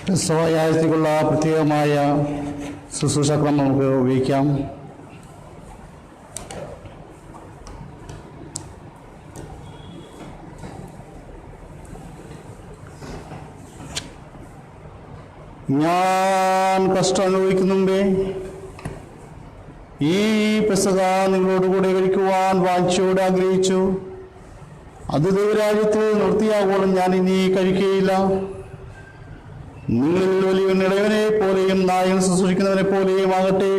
ക്രിസ്തവായാഴ്ചയ്ക്കുള്ള പ്രത്യേകമായ ശുശ്രൂഷക്രമം നമുക്ക് ഉപയോഗിക്കാം. ഞാൻ കഷ്ടം അനുഭവിക്കുന്ന മുമ്പേ ഈ പെസഹ നിങ്ങളോടുകൂടെ കഴിക്കുവാൻ വാഞ്ചയോടെ ആഗ്രഹിച്ചു. അത് ദൈവരാജ്യത്തിൽ നിർത്തിയാകോളം ഞാൻ ഇനി കഴിക്കുകയില്ല. നിങ്ങളിൽ വലിയവൻ ഇളയവനെ പോലെയും നായകൻ ശുശ്രൂഷിക്കുന്നവനെ പോലെയും ആകട്ടെ.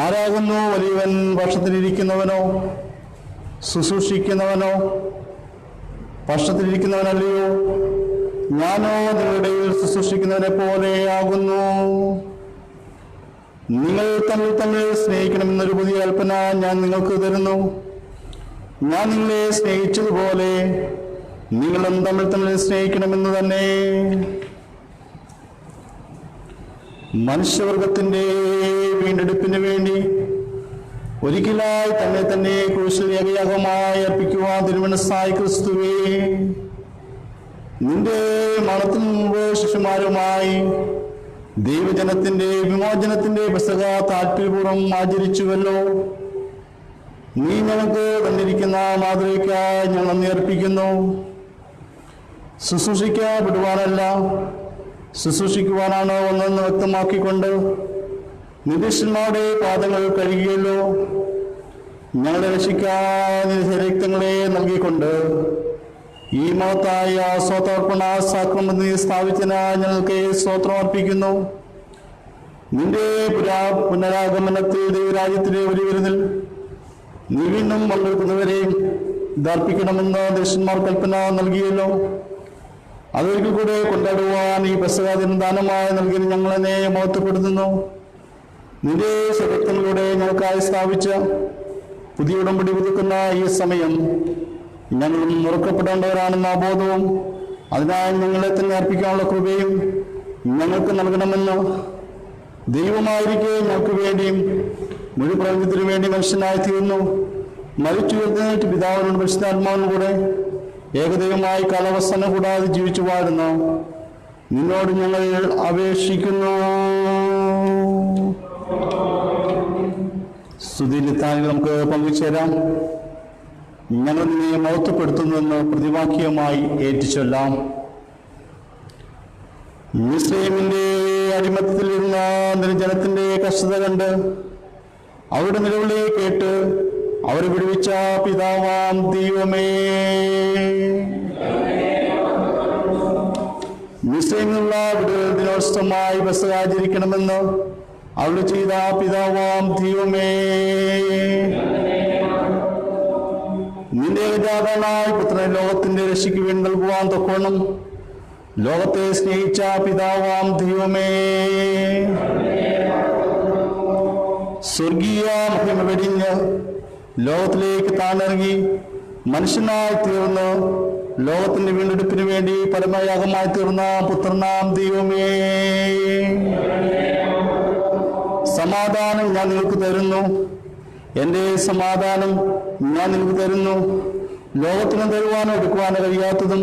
ആരാകുന്നു വലിയവൻ? പക്ഷത്തിലിരിക്കുന്നവനോ ശുശ്രൂഷിക്കുന്നവനോ? പക്ഷത്തിലിരിക്കുന്നവനല്ലയോ? ഞാനോ നിങ്ങളുടെ ശുശ്രൂഷിക്കുന്നവനെ പോലെ ആകുന്നു. നിങ്ങൾ തമ്മിൽ സ്നേഹിക്കണമെന്നൊരു പുതിയ കൽപ്പന ഞാൻ നിങ്ങൾക്ക് തരുന്നു. ഞാൻ നിങ്ങളെ സ്നേഹിച്ചതുപോലെ നിങ്ങളും തമ്മിൽ സ്നേഹിക്കണമെന്ന് തന്നെ. മനുഷ്യവർഗത്തിന്റെ വീണ്ടെടുപ്പിന് വേണ്ടി ഒരിക്കലായി തന്നെ ക്രൂശിൽ യാഗമായി അർപ്പിക്കുവാൻ തിരുമനസ്സായ ക്രിസ്തുവേ, നിന്റെ മരണത്തിന് മുമ്പ് ശിഷ്യന്മാരുമായി ദൈവജനത്തിന്റെ വിമോചനത്തിന്റെ പെസഹ താല്പര്യപൂർവ്വം ആചരിച്ചുവല്ലോ. നീ ഞങ്ങൾക്ക് തന്നിരിക്കുന്ന മാതൃകയ്ക്കായി ഞങ്ങൾ നന്ദി അർപ്പിക്കുന്നു. ശുശ്രൂഷിക്കപ്പെടുവാനല്ല ശുശ്രൂഷിക്കുവാനാണ് ഒന്നെന്ന് വ്യക്തമാക്കിക്കൊണ്ട് നിരീക്ഷന്മാരുടെ പാദങ്ങൾ കഴുകിയല്ലോ. ഞങ്ങളെ രക്ഷിക്കാൻ രക്തങ്ങളെ നൽകിക്കൊണ്ട് ഈ മഹത്തായ സ്വതർപ്പണ സാക്രമത്തിൽ സ്ഥാപിച്ചതിന് ഞങ്ങൾക്ക് സ്തോത്രം അർപ്പിക്കുന്നു. നിന്റെ പുനരാഗമനത്തിൽ ദൈവരാജ്യത്തിലെ ഒരു വിരുന്നിൽ നീ വീണ്ടും പങ്കെടുക്കുന്നവരെയും ഇതർപ്പിക്കണമെന്ന് ദർശന്മാർ കൽപ്പന നൽകിയല്ലോ. അതൊരിക്കൽ കൂടെ കൊണ്ടാടുവാൻ ഈ പെസഹ ദിനം ദാനമായി നൽകി ഞങ്ങളെന്നെ മഹത്വപ്പെടുത്തുന്നു. നിന്റെ രക്തങ്ങളിലൂടെ ഞങ്ങൾക്കായി സ്ഥാപിച്ച പുതിയ ഉടമ്പടി പുതുക്കുന്ന ഈ സമയം ഞങ്ങളും മുറുക്കപ്പെടേണ്ടവരാണെന്ന ബോധവും അതിനായി ഞങ്ങളെ തന്നെ അർപ്പിക്കാനുള്ള കൃപയും ഞങ്ങൾക്ക് നൽകണമെന്ന് ദൈവമായിരിക്കെ ഞങ്ങൾക്ക് വേണ്ടിയും മുഴു പ്രപഞ്ചത്തിനു വേണ്ടി മനുഷ്യനായി തീർന്നു. മരിച്ചു എഴുന്നേറ്റ് പിതാവിനോട് പരിശുദ്ധാത്മാവിനും കൂടെ ഏകദൈവമായി കാലാവസ്ഥ കൂടാതെ ജീവിച്ചു വാഴുന്നു നിന്നോട് ഞങ്ങൾ അപേക്ഷിക്കുന്നു. സ്തുതിയിലെത്താൻ നമുക്ക് പങ്കുചേരാം. ഞങ്ങൾ നിന്നെ മഹത്വപ്പെടുത്തുന്നുവെന്ന് പ്രതിവാക്യമായി ഏറ്റുചൊല്ലാം. മിസ്രയീമിന്റെ അടിമത്തത്തിലിരുന്ന നിർജ്ജനത്തിന്റെ കഷ്ടത കണ്ട് അവരുടെ നിലവിളി കേട്ട് അവരെ വിടുവിച്ച പിതാവാം ദൈവമേ, മിസ്രയീമിൽ നിന്നുള്ള വിടുതൽ ദിനോത്സവമായി പെസഹ ആചരിക്കണമെന്ന് അരുളി ചെയ്ത പിതാവാം ദൈവമേ, നിന്റെ ഏകജാതനായ പുത്രനെ ലോകത്തിന്റെ രക്ഷയ്ക്ക് വേണ്ടി നൽകുവാൻ തൊക്കണം ലോകത്തെ സ്നേഹിച്ച പിതാവാം ദൈവമേ, സ്വർഗീയ മഹിമ വെടിഞ്ഞ് ലോകത്തിലേക്ക് താണിറങ്ങി മനുഷ്യനായി തീർന്ന് ലോകത്തിന്റെ വീണ്ടെടുപ്പിന് വേണ്ടി പരമയാഗമായി തീർന്ന പുത്രനാം ദൈവമേ, സമാധാനം ഞാൻ നിങ്ങൾക്ക് തരുന്നു, എൻ്റെ സമാധാനം ഞാൻ നിങ്ങൾക്ക് തരുന്നു. ലോകത്തിന് തരുവാനോ എടുക്കുവാനോ കഴിയാത്തതും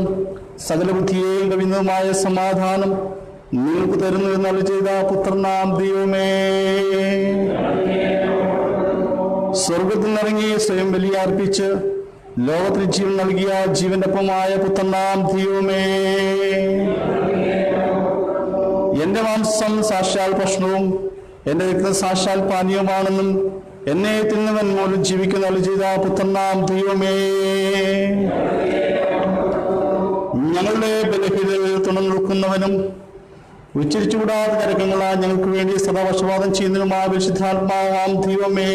സകല ബുദ്ധിയെയും കവിഞ്ഞതുമായ സമാധാനം നിങ്ങൾക്ക് തരുന്നു എന്നരുളി ചെയ്ത പുത്രനാം ദൈവമേ, സ്വർഗത്തിൽ നിന്നിറങ്ങി സ്വയം ബലിയർപ്പിച്ച് ലോകത്തിന് ജീവൻ നൽകിയ ജീവന്റെ ഒപ്പമായ പുത്രനാം ദൈവമേ, എന്റെ മാംസം സാക്ഷാൽ ഭക്ഷണവും എന്റെ രക്തം സാക്ഷാൽ പാനീയമാണെന്നും എന്നെ തിന്നുവൻ മൂലം ജീവിക്കുന്ന ചെയ്ത പുത്രനാം ദൈവമേ, ഞങ്ങളുടെ ബലഹീനതയിൽ തുണർന്നു നിൽക്കുന്നവനും ഉച്ചരിച്ചുകൂടാത്ത തരക്കങ്ങളാൽ ഞങ്ങൾക്ക് വേണ്ടി സദാപക്ഷപാതം ചെയ്യുന്നതിനുമായ പരിശുദ്ധാത്മാവാം ദൈവമേ,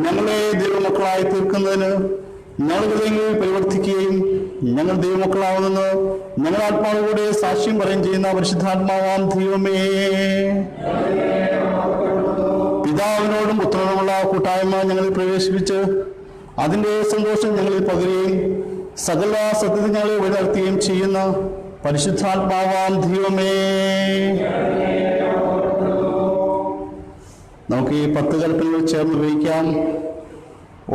ഞങ്ങളെ ദൈവമക്കളായി തീർക്കുന്നതിന് ഞങ്ങൾ ഹൃദയങ്ങളിൽ പരിവർത്തിക്കുകയും ഞങ്ങൾ ദൈവമക്കളാവുന്നത് ഞങ്ങൾ ആത്മാവിലൂടെ സാക്ഷ്യം പറയുകയും ചെയ്യുന്ന പരിശുദ്ധാത്മാവാം ദൈവമേ, പിതാവിനോടും പുത്രനോടുമുള്ള കൂട്ടായ്മ ഞങ്ങളിൽ പ്രവേശിപ്പിച്ച് അതിൻ്റെ സന്തോഷം ഞങ്ങളിൽ പകരുകയും സകല സത്യത്തിൽ ഞങ്ങളെ വഴിനടത്തുകയും ചെയ്യുന്ന പരിശുദ്ധാത്മാവാം ദൈവമേ, നമുക്ക് ഈ 10 കൽപ്പനകൾ ചേർന്ന് ഉപയോഗിക്കാം.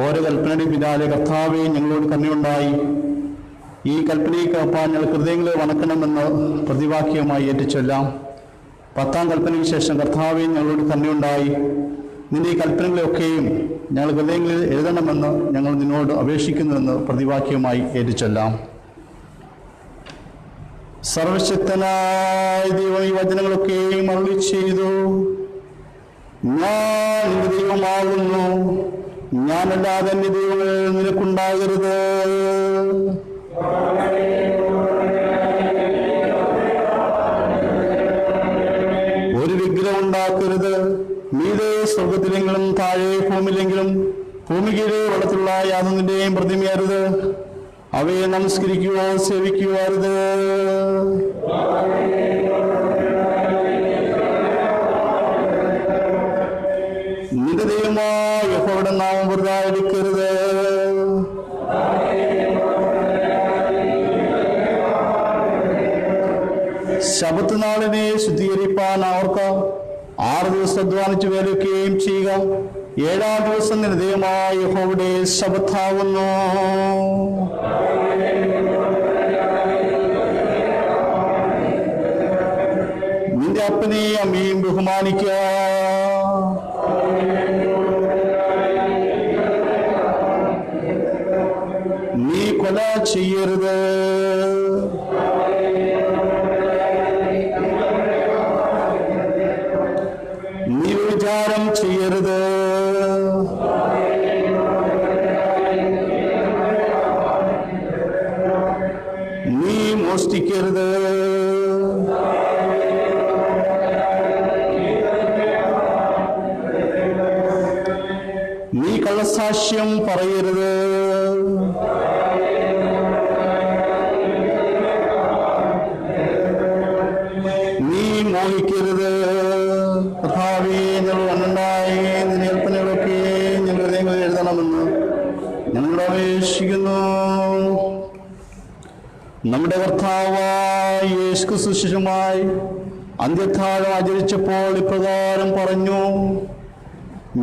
ഓരോ കൽപ്പനയുടെ പിന്നാലെ കർത്താവേ ഞങ്ങളോട് കരുണയുണ്ടായി, ഈ കൽപ്പനയ്ക്ക് അപ്പാൻ ഞങ്ങൾ ഹൃദയങ്ങളെ വണക്കണമെന്ന് പ്രതിവാക്യമായി ഏറ്റുചൊല്ലാം. 10ാം കൽപ്പനയ്ക്ക് ശേഷം കർത്താവേ ഞങ്ങളോട് കരുണയുണ്ടായി, നിന്റെ ഈ കൽപ്പനകളെയൊക്കെയും ഞങ്ങൾ ഹൃദയങ്ങളിൽ എഴുതണമെന്ന് ഞങ്ങൾ നിന്നോട് അപേക്ഷിക്കുന്നുവെന്ന് പ്രതിവാക്യമായി ഏറ്റുചൊല്ലാം. സർവശക്തനായ ദൈവം ഈ വചനങ്ങളൊക്കെയും അരുളി ചെയ്തു, ഞാൻ നിന്റെ ദൈവമാകുന്നു, ഞാനല്ലാതെ എന്റെ ദൈവങ്ങൾ നിനക്കുണ്ടാകരുത്. ഒരു വിഗ്രഹം ഉണ്ടാക്കരുത്. മീതെ സ്വർഗത്തിലെങ്കിലും താഴെ ഭൂമിയിലെങ്കിലും ഭൂമികീഴെ വെള്ളത്തിലുള്ള യാതൊന്നിന്റെയും പ്രതിമയരുത്. അവയെ നമസ്കരിക്കുകയോ സേവിക്കുകയോ അരുത്. നിന്റെ ദൈവമായ യഹോവയുടെ നാമം വെറുതെ എടുക്കരുത്. ശബത്ത് നാളിനെ ശുദ്ധീകരിപ്പാൻ അവർക്ക് 6 ദിവസം അധ്വാനിച്ച് വേലയ്ക്കുകയും ചെയ്യുക. 7-ാം ദിവസം നിന്റെ ദൈവമായ യഹോവയുടെ ശബത്താകുന്നു. നിന്റെ അപ്പനെയും അമ്മയും ബഹുമാനിക്കുക. നീ കൊല ചെയ്യരുത്. നീ വിചാരം ചെയ്യരുത്. നീ മോഷ്ടിക്കരുത്. നീ കള്ളസാക്ഷ്യം പറയരുത്. നീ മോഹിക്കരുത്. കർത്താവേ, ഞങ്ങൾ വന്നുണ്ടായി നിന്റെ കൽപ്പനകളൊക്കെ ഞങ്ങൾ ഹൃദയങ്ങളിൽ എഴുതണമെന്ന് ഞങ്ങൾ അപേക്ഷിക്കുന്നു. നമ്മുടെ കർത്താവായ യേശുക്രിസ്തു ശിശുമായി അന്ത്യത്താഴം ആചരിച്ചപ്പോൾ ഇപ്രകാരം പറഞ്ഞു,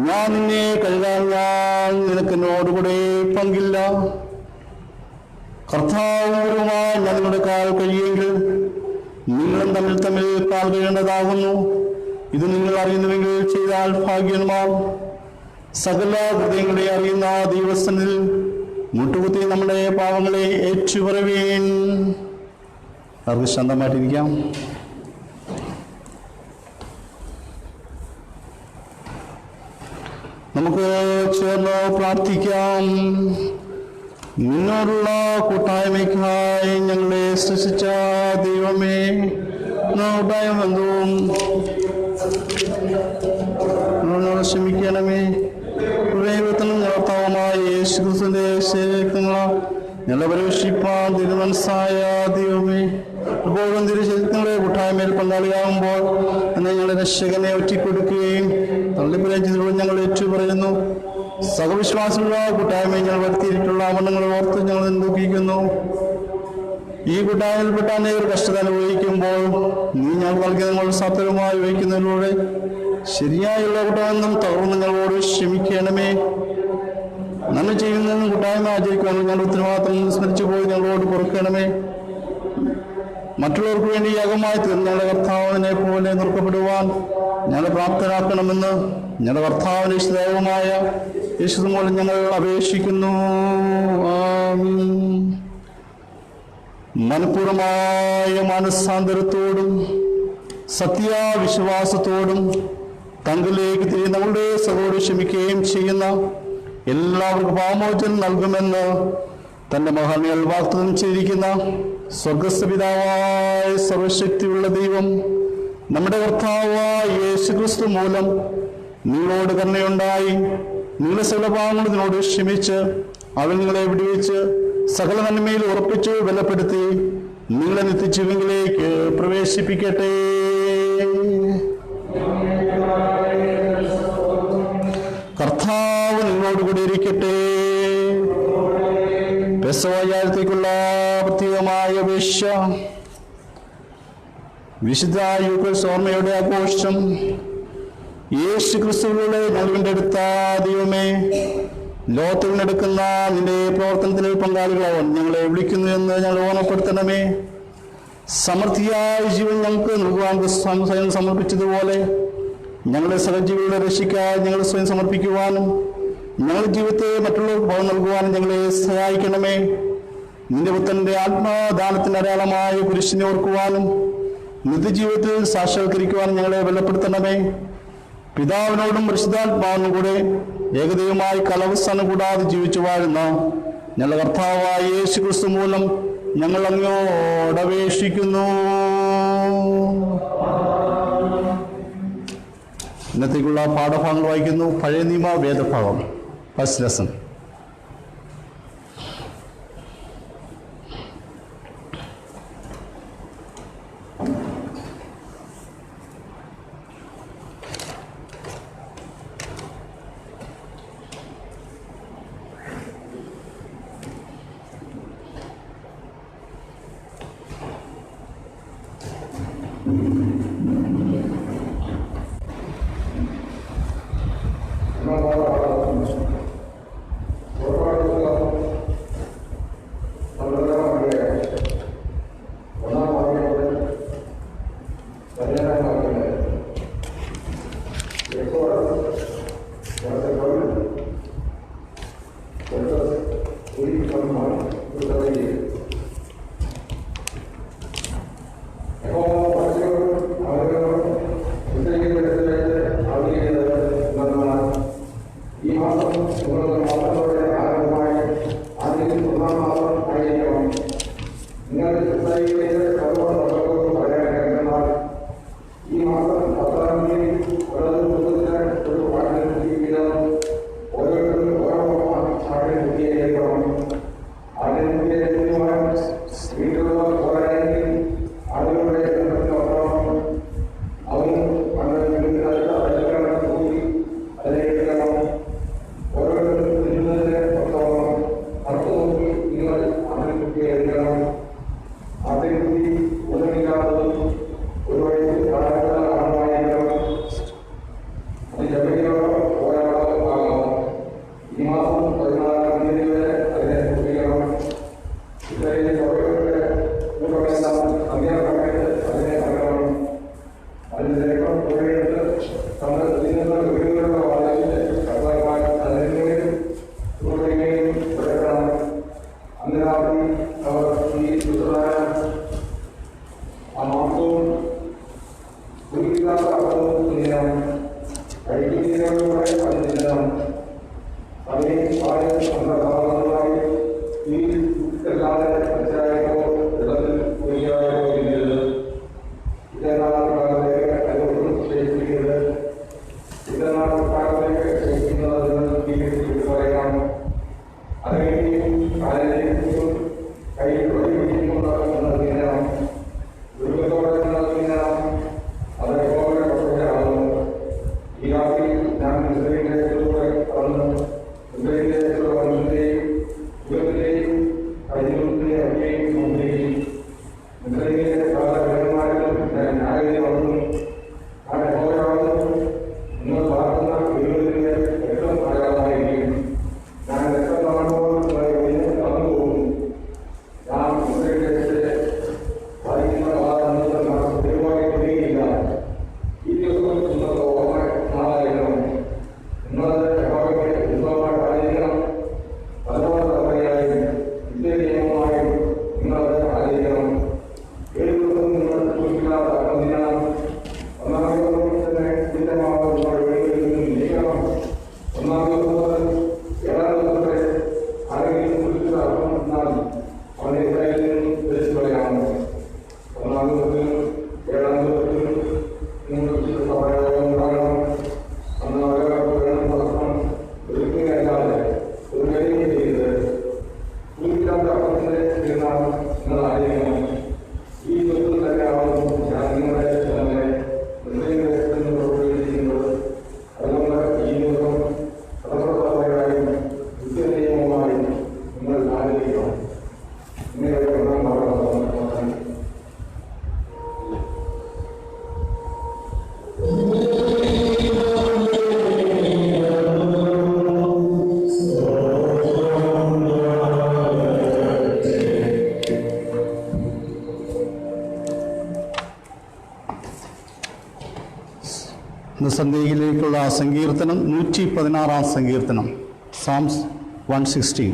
ഞാൻ നിന്നെ കഴുകാൻ ഞാൻ നിനക്ക് എന്നോടുകൂടെ പങ്കില്ല. കർത്താവുമായി ഞാൻ നിങ്ങളുടെ കാൽ കഴിയെങ്കിൽ നിങ്ങളും തമ്മിൽ കാൽ കഴിയേണ്ടതാകുന്നു. ഇത് നിങ്ങൾ അറിയുന്നുവെങ്കിൽ ചെയ്താൽ ഭാഗ്യന്മാർ. സകല ഹൃദയങ്ങളെ അറിയുന്ന ദൈവസന്നിധിയിൽ മുട്ടുകുത്തി നമ്മുടെ പാവങ്ങളെ ഏറ്റുപറവീൻ. അവർക്ക് ശാന്തമായിട്ടിരിക്കാം. നമുക്ക് ചേർന്ന് പ്രാർത്ഥിക്കാം. നിന്നോടുള്ള കൂട്ടായ്മയ്ക്കായി ഞങ്ങളെ സൃഷ്ടിച്ച ദൈവമേ, ബന്ധവും ക്ഷമിക്കണമേ. ദൈവത്തിനും കർത്താവുമായ യേശുക്രിസ്തുവിന്റെ ശരീരങ്ങളാൽ ഞങ്ങളെ പരീക്ഷിപ്പാൻ തിരുമനസ്സായ ദൈവമേ, ഇപ്പോഴും തിരുശരീരങ്ങളെ കൂട്ടായ്മയിൽ പങ്കാളിയാകുമ്പോൾ എന്നെ ഞങ്ങളുടെ രക്ഷകനെ ഒറ്റിക്കൊടുക്കുകയും തള്ളിപ്പുരഞ്ചിലൂടെ ഞങ്ങൾ ഏറ്റുപറയുന്നു. സഹവിശ്വാസമുള്ള കൂട്ടായ്മയിൽ ഞങ്ങൾ വരുത്തിയിട്ടുള്ള അമണ്ഡങ്ങളെ ഓർത്ത് ഞങ്ങൾ ദുഃഖിക്കുന്നു. ഈ കൂട്ടായ്മയിൽപ്പെട്ട അനേകർ കഷ്ടത അനുഭവിക്കുമ്പോൾ നീ ഞങ്ങൾ നൽകിയ നിങ്ങൾ സത്യവുമായി വഹിക്കുന്നതിലൂടെ ശരിയായുള്ള കൂട്ടായ്മ തകർന്ന് ഞങ്ങളോട് ക്ഷമിക്കണമേ. നന്മ ചെയ്യുന്നതിനും കൂട്ടായ്മ ആചരിക്കുവാനും ഞങ്ങൾ ഉത്തരവാദിത്തം സ്മരിച്ചു പോയി ഞങ്ങളോട് പൊറുക്കണമേ. മറ്റുള്ളവർക്ക് വേണ്ടി യാഗമായി തീർന്ന് ഞങ്ങളുടെ കർത്താവിനെ പോലെ നിർക്കപ്പെടുവാൻ ഞങ്ങളെ പ്രാപ്തരാക്കണമെന്ന് ഞങ്ങളുടെ കർത്താവിന് ഇഷ്ടദൈവമായ യേശു മൂലം ഞങ്ങൾ അപേക്ഷിക്കുന്നു. ആമീൻ. മനഃപൂർവമായ മനസ്സാന്തരത്തോടും സത്യവിശ്വാസത്തോടും തങ്ങളിലേക്ക് തിരികെ നമ്മളുടെ സഹോദരി ക്ഷമിക്കുകയും ചെയ്യുന്ന എല്ലാവർക്കും പാപമോചനം നൽകുമെന്ന് തന്റെ മഹാന്മാർ വാഗ്ദത്തം ചെയ്തിരിക്കുന്ന സ്വർഗസ്ഥ പിതാവായ സർവശക്തിയുള്ള ദൈവം നമ്മുടെ കർത്താവായ യേശുക്രിസ്തു മൂലം നിങ്ങളോട് കരുണയുണ്ടായി നിങ്ങളുടെ സകല പാപങ്ങളും ഇതിനോട് ക്ഷമിച്ച് അവൻ നിങ്ങളെ വിടുവിച്ച് സകല നന്മയിൽ ഉറപ്പിച്ചു ബലപ്പെടുത്തി നിങ്ങളെ നിത്യജീവനിലേക്ക് പ്രവേശിപ്പിക്കട്ടെ. കർത്താവ് നിങ്ങളോടുകൂടി ഇരിക്കട്ടെ. പെസഹയാഴ്ചയ്ക്കുള്ള പ്രത്യേകമായ അപേക്ഷ. വിശുദ്ധ യൂക്കോസ്യോർമ്മയുടെ ആഘോഷം യേശു ക്രിസ്തുവിലൂടെ ഞങ്ങളുടെ അടുത്ത ദൈവമേ, ലോകത്തിൽ നടക്കുന്ന നിന്റെ പ്രവർത്തനത്തിൽ പങ്കാളികളാവാൻ ഞങ്ങളെ വിളിക്കുന്നു എന്ന് ഞങ്ങൾ ഓർമ്മപ്പെടുത്തണമേ. സമൃദ്ധിയായ ജീവൻ ഞങ്ങൾക്ക് നൽകുവാൻ സ്വയം സമർപ്പിച്ചതുപോലെ ഞങ്ങളുടെ സഹജീവികളെ രക്ഷിക്കാൻ ഞങ്ങൾ സ്വയം സമർപ്പിക്കുവാനും ഞങ്ങളുടെ ജീവിതത്തെ മറ്റുള്ളവർക്ക് ഭാവം നൽകുവാനും ഞങ്ങളെ സഹായിക്കണമേ. നിന്റെ പുത്രന്റെ ആത്മദാനത്തിന്റെ അടയാളമായ കുരിശിനെ ഓർക്കുവാനും നിത്യജീവിതത്തിൽ സാക്ഷാത്കരിക്കുവാനും ഞങ്ങളെ ബലപ്പെടുത്തണമേ. പിതാവിനോടും പരിശുദ്ധാത്മാവിനും കൂടെ ഏകദൈവമായി കലവസ്ഥാനം കൂടാതെ ജീവിച്ചു വാഴുന്ന ഞങ്ങളുടെ കർത്താവായ യേശു ക്രിസ്തു മൂലം ഞങ്ങൾ അങ്ങോടപേക്ഷിക്കുന്നു. ഇന്നത്തേക്കുള്ള പാഠഭാഗങ്ങൾ വായിക്കുന്നു. പഴയ നിയമ വേദഭാഗം, ഫസ്റ്റ് ലെസൺ. സന്ധ്യയിലേക്കുള്ള സങ്കീർത്തനം 116 സങ്കീർത്തനം, സാംസ് 116.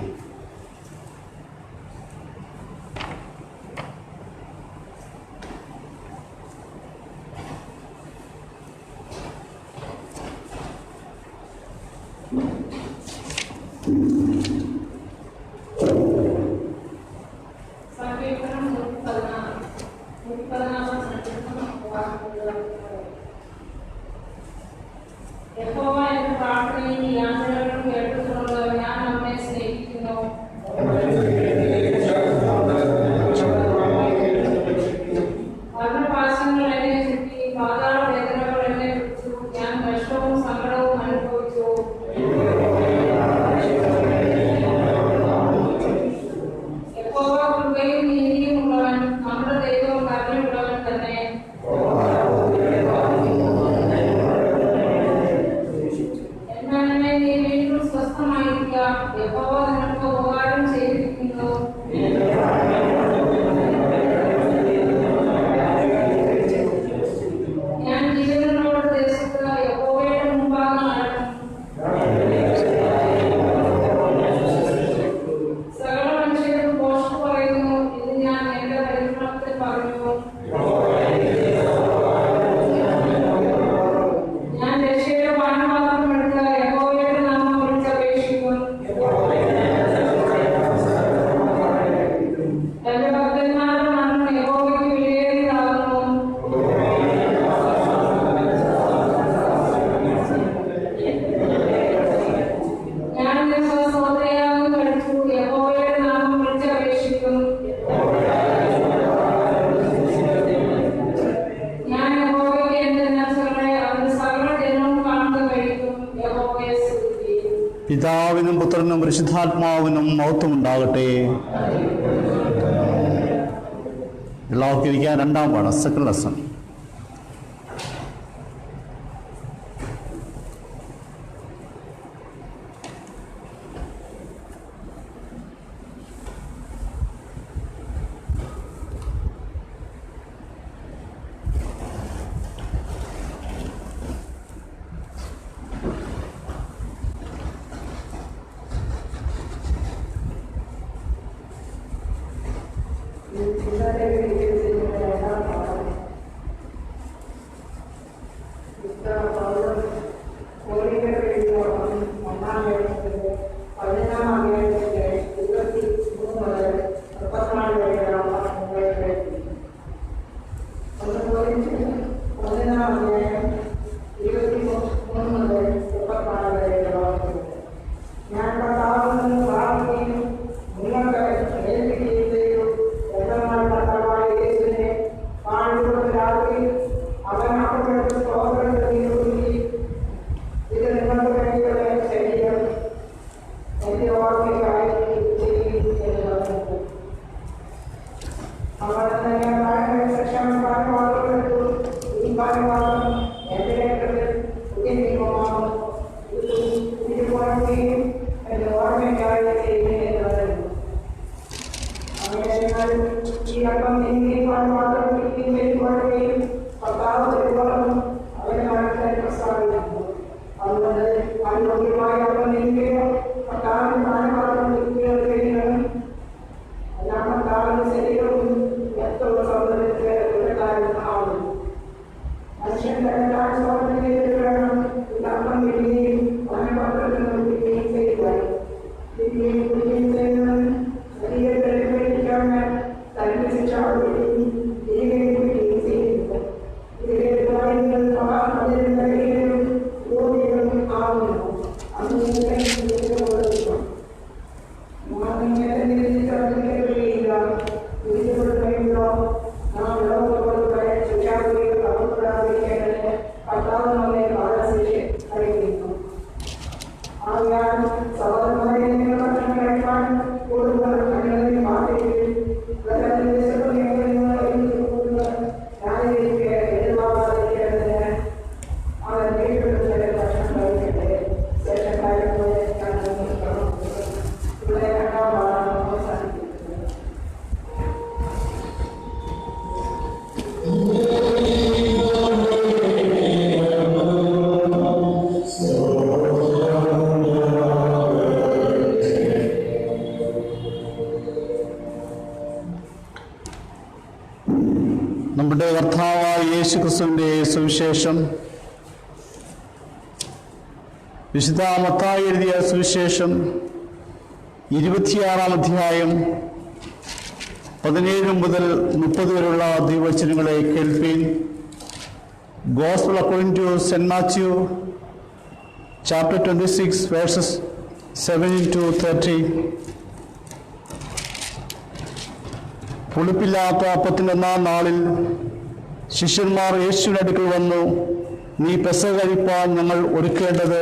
പിതാവിനും പുത്രനും പരിശുദ്ധാത്മാവിനും മഹത്വമുണ്ടാകട്ടെ. എല്ലാവർക്കും ഇരിക്കാൻ രണ്ടാം പാഠം, സെക്കൻഡ് ലെസൺ. നമ്മുടെ കർത്താവായ യേശുക്രിസ്തുവിന്റെ സുവിശേഷം വിശുദ്ധ മത്തായി എഴുതിയ സുവിശേഷം 26-ാം അധ്യായം 17 മുതൽ 30 വരെയുള്ള ദൈവവചനങ്ങളെ കേൾപ്പീൻ. Gospel according to St. Matthew, chapter 26, verses 17 to 30. പുളിപ്പില്ലാത്ത അപ്പത്തിൻ്റെ നാളിൽ ശിഷ്യന്മാർ യേശുവിന്റെ അടുക്കൽ വന്നു, നീ പെസഹ കഴിപ്പാൻ ഞങ്ങൾ ഒരുക്കേണ്ടത്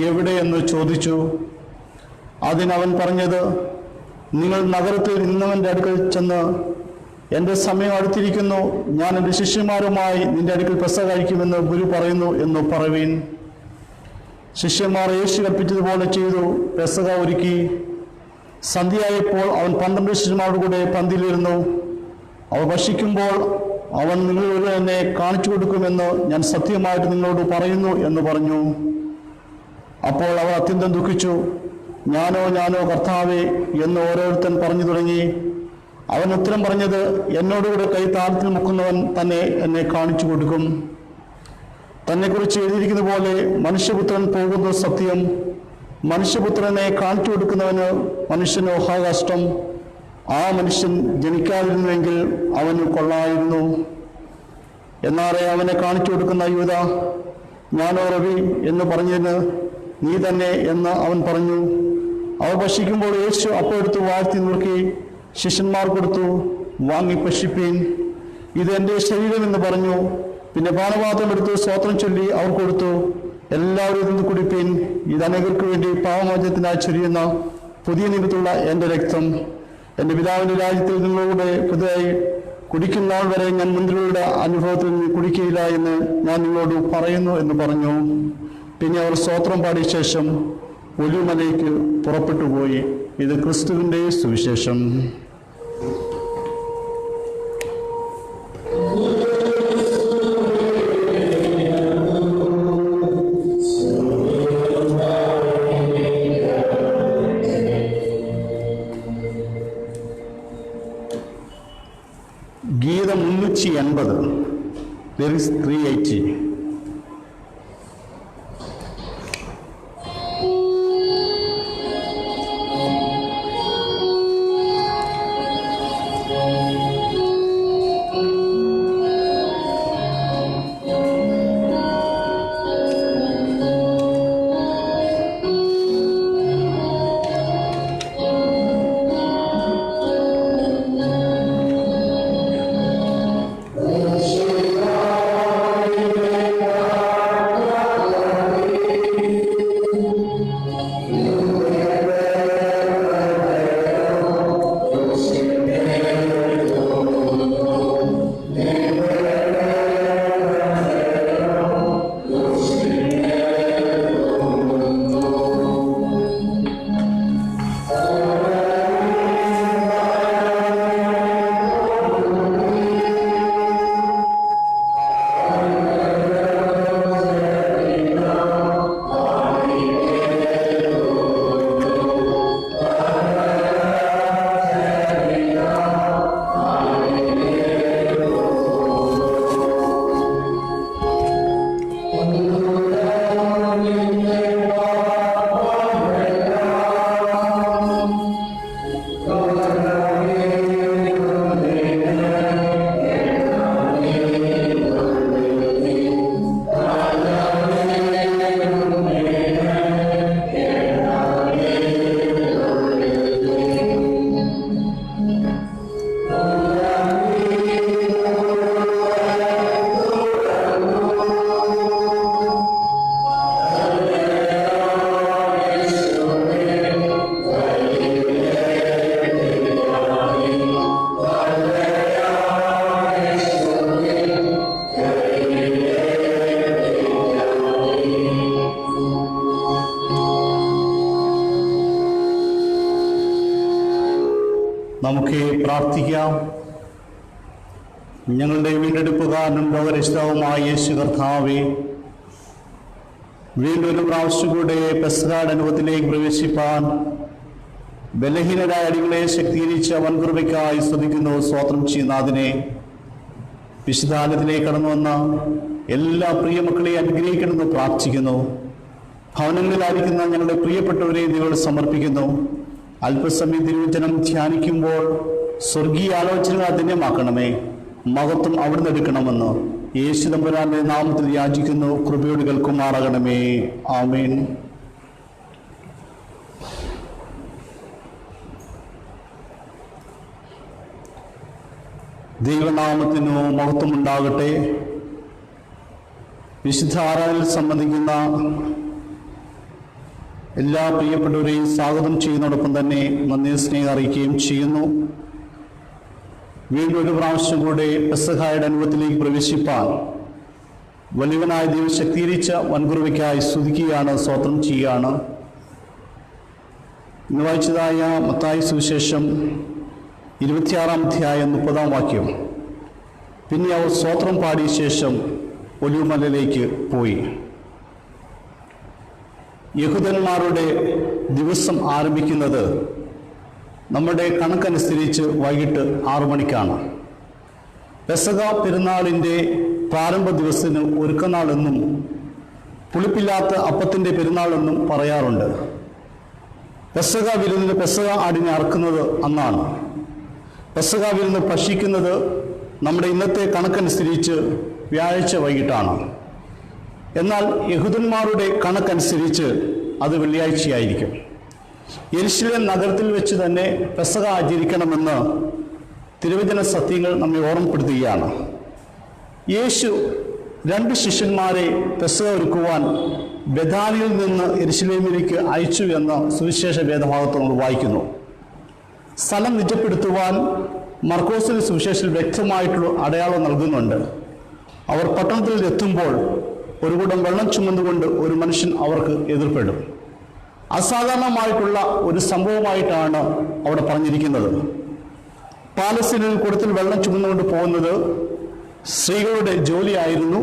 എവിടെയെന്ന് ചോദിച്ചു. അതിനവൻ പറഞ്ഞത്, നിങ്ങൾ നഗരത്തിൽ ഇന്നവൻ്റെ അടുക്കൽ ചെന്ന്, എൻ്റെ സമയം അടുത്തിരിക്കുന്നു, ഞാൻ എൻ്റെ ശിഷ്യന്മാരുമായി നിന്റെ അടുക്കൽ പെസഹ കഴിക്കുമെന്ന് ഗുരു പറയുന്നു എന്ന് പറവീൻ. ശിഷ്യന്മാർ യേശു കൽപ്പിച്ചതുപോലെ ചെയ്തു, പെസഹ ഒരുക്കി. സന്ധ്യയായപ്പോൾ അവൻ 12 ശിഷ്യന്മാരുടെ കൂടെ പന്തിയിലിരുന്നു. അവർ ഭക്ഷിക്കുമ്പോൾ അവൻ നിങ്ങളോട് എന്നെ കാണിച്ചു കൊടുക്കുമെന്ന് ഞാൻ സത്യമായിട്ട് നിങ്ങളോട് പറയുന്നു എന്ന് പറഞ്ഞു. അപ്പോൾ അവർ അത്യന്തം ദുഃഖിച്ചു. ഞാനോ കർത്താവേ എന്ന് ഓരോരുത്തൻ പറഞ്ഞു തുടങ്ങി. അവൻ ഉത്തരം പറഞ്ഞത്, എന്നോടുകൂടെ കൈ താഴത്തിൽ മുക്കുന്നവൻ തന്നെ എന്നെ കാണിച്ചു കൊടുക്കും. തന്നെക്കുറിച്ച് എഴുതിയിരിക്കുന്ന പോലെ മനുഷ്യപുത്രൻ പോകുന്നത് സത്യം. മനുഷ്യപുത്രനെ കാണിച്ചു കൊടുക്കുന്നവന് മനുഷ്യനോ കഷ്ടം. ആ മനുഷ്യൻ ജനിക്കാതിരുന്നുവെങ്കിൽ അവന് കൊള്ളായിരുന്നു. എന്നാറെ അവനെ കാണിച്ചു കൊടുക്കുന്ന യൂദ, ഞാനോ റബി എന്ന് പറഞ്ഞതിന് നീ തന്നെ എന്ന് അവൻ പറഞ്ഞു. അവർ ഭക്ഷിക്കുമ്പോൾ യേശു അപ്പം എടുത്ത് വാഴ്ത്തി നുറുക്കി ശിഷ്യന്മാർ കൊടുത്തു, വാങ്ങി ഭക്ഷിപ്പീൻ, ഇത് എൻ്റെ ശരീരം എന്ന് പറഞ്ഞു. പിന്നെ പാനപാത്രം എടുത്ത് സ്തോത്രം ചൊല്ലി അവർ കൊടുത്തു, എല്ലാവരും ഇതിൽ നിന്ന് കുടിപ്പീൻ, ഇത് അനേകർക്ക് വേണ്ടി പാപമോചനത്തിനായി ചൊരിയുന്ന പുതിയ നിയമത്തിലുള്ള എൻ്റെ രക്തം. എൻ്റെ പിതാവിൻ്റെ രാജ്യത്തിൽ നിങ്ങളോട് പുതുതായി കുടിക്കുന്ന നാൾ വരെ ഞാൻ മുന്തിരികളുടെ അനുഭവത്തിൽ നിന്ന് കുടിക്കുകയില്ല എന്ന് ഞാൻ നിങ്ങളോട് പറയുന്നു എന്ന് പറഞ്ഞു. പിന്നെ അവർ സ്തോത്രം പാടിയ ശേഷം ഒലിവുമലയ്ക്ക് പുറപ്പെട്ടുപോയി. ഇത് ക്രിസ്തുവിൻ്റെ സുവിശേഷം. ഗീതം 380. There is 380. Amen. നമുക്ക് പ്രാർത്ഥിക്കാം. ഞങ്ങളുടെ വീണ്ടെടുപ്പുകാരനും ലോകരക്ഷിതാവുമായ യേശു കർത്താവേ, വീണ്ടും ഒരു പ്രാവശ്യം കൂടെ പെസഹയുടെ അനുഭവത്തിലേക്ക് പ്രവേശിപ്പാൻ ബലഹീനരായ അടികളെ ശക്തീകരിച്ച വൻകൃപയ്ക്കായി സ്തുതിക്കുന്നു, സ്തോത്രം ചെയ്യുന്നതിനെ. വിശുദ്ധാലയത്തിലേക്ക് കടന്നു വന്ന എല്ലാ പ്രിയ മക്കളെ അനുഗ്രഹിക്കണമെന്ന് പ്രാർത്ഥിക്കുന്നു. ഭവനങ്ങളിലായിരിക്കുന്ന ഞങ്ങളുടെ പ്രിയപ്പെട്ടവരെ ദൈവം സമർപ്പിക്കുന്നു. അല്പസമയം തിരുവചനം ധ്യാനിക്കുമ്പോൾ സ്വർഗീയ ആലോചനകൾ അധന്യമാക്കണമേ, മഹത്വം അവിടുന്ന് എടുക്കണമെന്ന് യേശു തമ്പുരാന്റെ നാമത്തിൽ യാചിക്കുന്നു. കൃപയോട് കേൾക്കുമാറാകണമേ. ആമേൻ. ദൈവനാമത്തിനു മഹത്വമുണ്ടാകട്ടെ. വിശുദ്ധ ആരാധനയിൽ സംബന്ധിക്കുന്ന എല്ലാ പ്രിയപ്പെട്ടവരെയും സ്വാഗതം ചെയ്യുന്നതോടൊപ്പം തന്നെ നന്ദി സ്നേഹം അറിയിക്കുകയും ചെയ്യുന്നു. വീണ്ടും ഒരു പ്രാവശ്യം കൂടെ പെസഹയുടെ അനുഭവത്തിലേക്ക് പ്രവേശിപ്പാൻ വലിയവനായ ദൈവം ശക്തീകരിച്ച വൻകുറവയ്ക്കായി സ്തുതിക്കുകയാണ്, സ്തോത്രം ചെയ്യുകയാണ്. ഇന്ന് വായിച്ചതായ മത്തായി സുവിശേഷം 26-ാം അധ്യായം 30-ാം വാക്യം. പിന്നെ അവർ സ്തോത്രം പാടിയ ശേഷം ഒലിവുമലയിലേക്ക് പോയി. യഹൂദന്മാരുടെ ദിവസം ആരംഭിക്കുന്നത് നമ്മുടെ കണക്കനുസരിച്ച് വൈകിട്ട് 6 മണിക്കാണ്. പെസഹ പെരുന്നാളിൻ്റെ പ്രാരംഭ ദിവസത്തിന് ഒരുക്കനാളെന്നും പുളിപ്പില്ലാത്ത അപ്പത്തിൻ്റെ പെരുന്നാളെന്നും പറയാറുണ്ട്. പെസഹ വിരുന്നിന് പെസഹ ആടിനെ അറക്കുന്നത് അന്നാണ്. പെസഹ വിരുന്ന് ഭക്ഷിക്കുന്നത് നമ്മുടെ ഇന്നത്തെ കണക്കനുസരിച്ച് വ്യാഴാഴ്ച വൈകിട്ടാണ്. എന്നാൽ യഹൂദന്മാരുടെ കണക്കനുസരിച്ച് അത് വെള്ളിയാഴ്ചയായിരിക്കും. യെരുശലേം നഗരത്തിൽ വെച്ച് തന്നെ പെസഹ ആചരിക്കണമെന്ന് തിരുവചന സത്യങ്ങൾ നമ്മെ ഓർമ്മപ്പെടുത്തുകയാണ്. യേശു 2 ശിഷ്യന്മാരെ പെസഹ ഒരുക്കുവാൻ ബെഥാനിയിൽ നിന്ന് യെരുശലേമിലേക്ക് അയച്ചു എന്ന് സുവിശേഷ വേദഭാഗത്ത് നമ്മൾ വായിക്കുന്നു. സ്ഥലം നിജപ്പെടുത്തുവാൻ മർക്കോസിന്റെ സുവിശേഷത്തിൽ വ്യക്തമായിട്ടുള്ള അടയാളം നൽകുന്നുണ്ട്. അവർ പട്ടണത്തിൽ എത്തുമ്പോൾ ഒരു കുടം വെള്ളം ചുമന്നുകൊണ്ട് ഒരു മനുഷ്യൻ അവർക്ക് എതിർപ്പെടും. അസാധാരണമായിട്ടുള്ള ഒരു സംഭവമായിട്ടാണ് അവിടെ പറഞ്ഞിരിക്കുന്നത്. പാലസ്തീനിൽ കുടത്തിൽ വെള്ളം ചുമന്നുകൊണ്ട് പോകുന്നത് സ്ത്രീകളുടെ ജോലിയായിരുന്നു.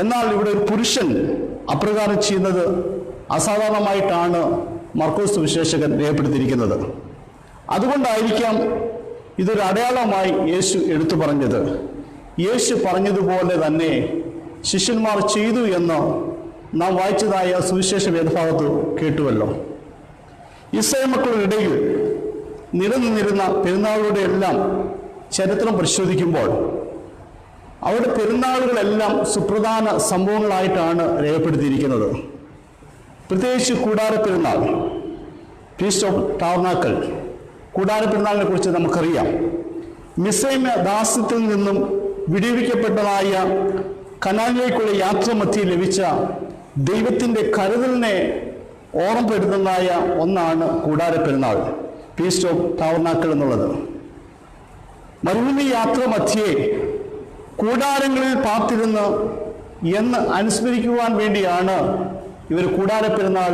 എന്നാൽ ഇവിടെ ഒരു പുരുഷൻ അപ്രകാരം ചെയ്യുന്നത് അസാധാരണമായിട്ടാണ് മർക്കോസ് സുവിശേഷകൻ രേഖപ്പെടുത്തിയിരിക്കുന്നത്. അതുകൊണ്ടായിരിക്കാം ഇതൊരു അടയാളമായി യേശു എടുത്തു പറഞ്ഞത്. യേശു പറഞ്ഞതുപോലെ തന്നെ ശിഷ്യന്മാർ ചെയ്തു എന്ന് നാം വായിച്ചതായ സുവിശേഷ വേദഭാഗത്ത് കേട്ടുവല്ലോ. ഇസ്രായേൽ മക്കളുടെ ഇടയിൽ നിലനിന്നിരുന്ന പെരുന്നാളുകളുടെ എല്ലാം ചരിത്രം പരിശോധിക്കുമ്പോൾ അവരുടെ പെരുന്നാളുകളെല്ലാം സുപ്രധാന സംഭവങ്ങളായിട്ടാണ് രേഖപ്പെടുത്തിയിരിക്കുന്നത്. പ്രത്യേകിച്ച് കൂടാര പെരുന്നാൾ, ഫീസ്റ്റ് ഓഫ് ടാബർനാക്കിൾ. കൂടാര പെരുന്നാളിനെ കുറിച്ച് നമുക്കറിയാം. മിസ്രൈമ ദാസ്യത്തിൽ നിന്നും വിടുവിക്കപ്പെട്ടതായ കനാനിലേക്കുള്ള യാത്രാമധ്യേ ലഭിച്ച ദൈവത്തിൻ്റെ കരുതലിനെ ഓർമ്മപ്പെടുത്തുന്നതായ ഒന്നാണ് കൂടാര പെരുന്നാൾ, ഫീസ്റ്റ് ഓഫ് ടാബർനാക്കിൾ എന്നുള്ളത്. മരുഭൂമി യാത്രാമധ്യേ കൂടാരങ്ങളിൽ പാർത്തിരുന്ന് എന്ന് അനുസ്മരിക്കുവാൻ വേണ്ടിയാണ് ഇവർ കൂടാര പെരുന്നാൾ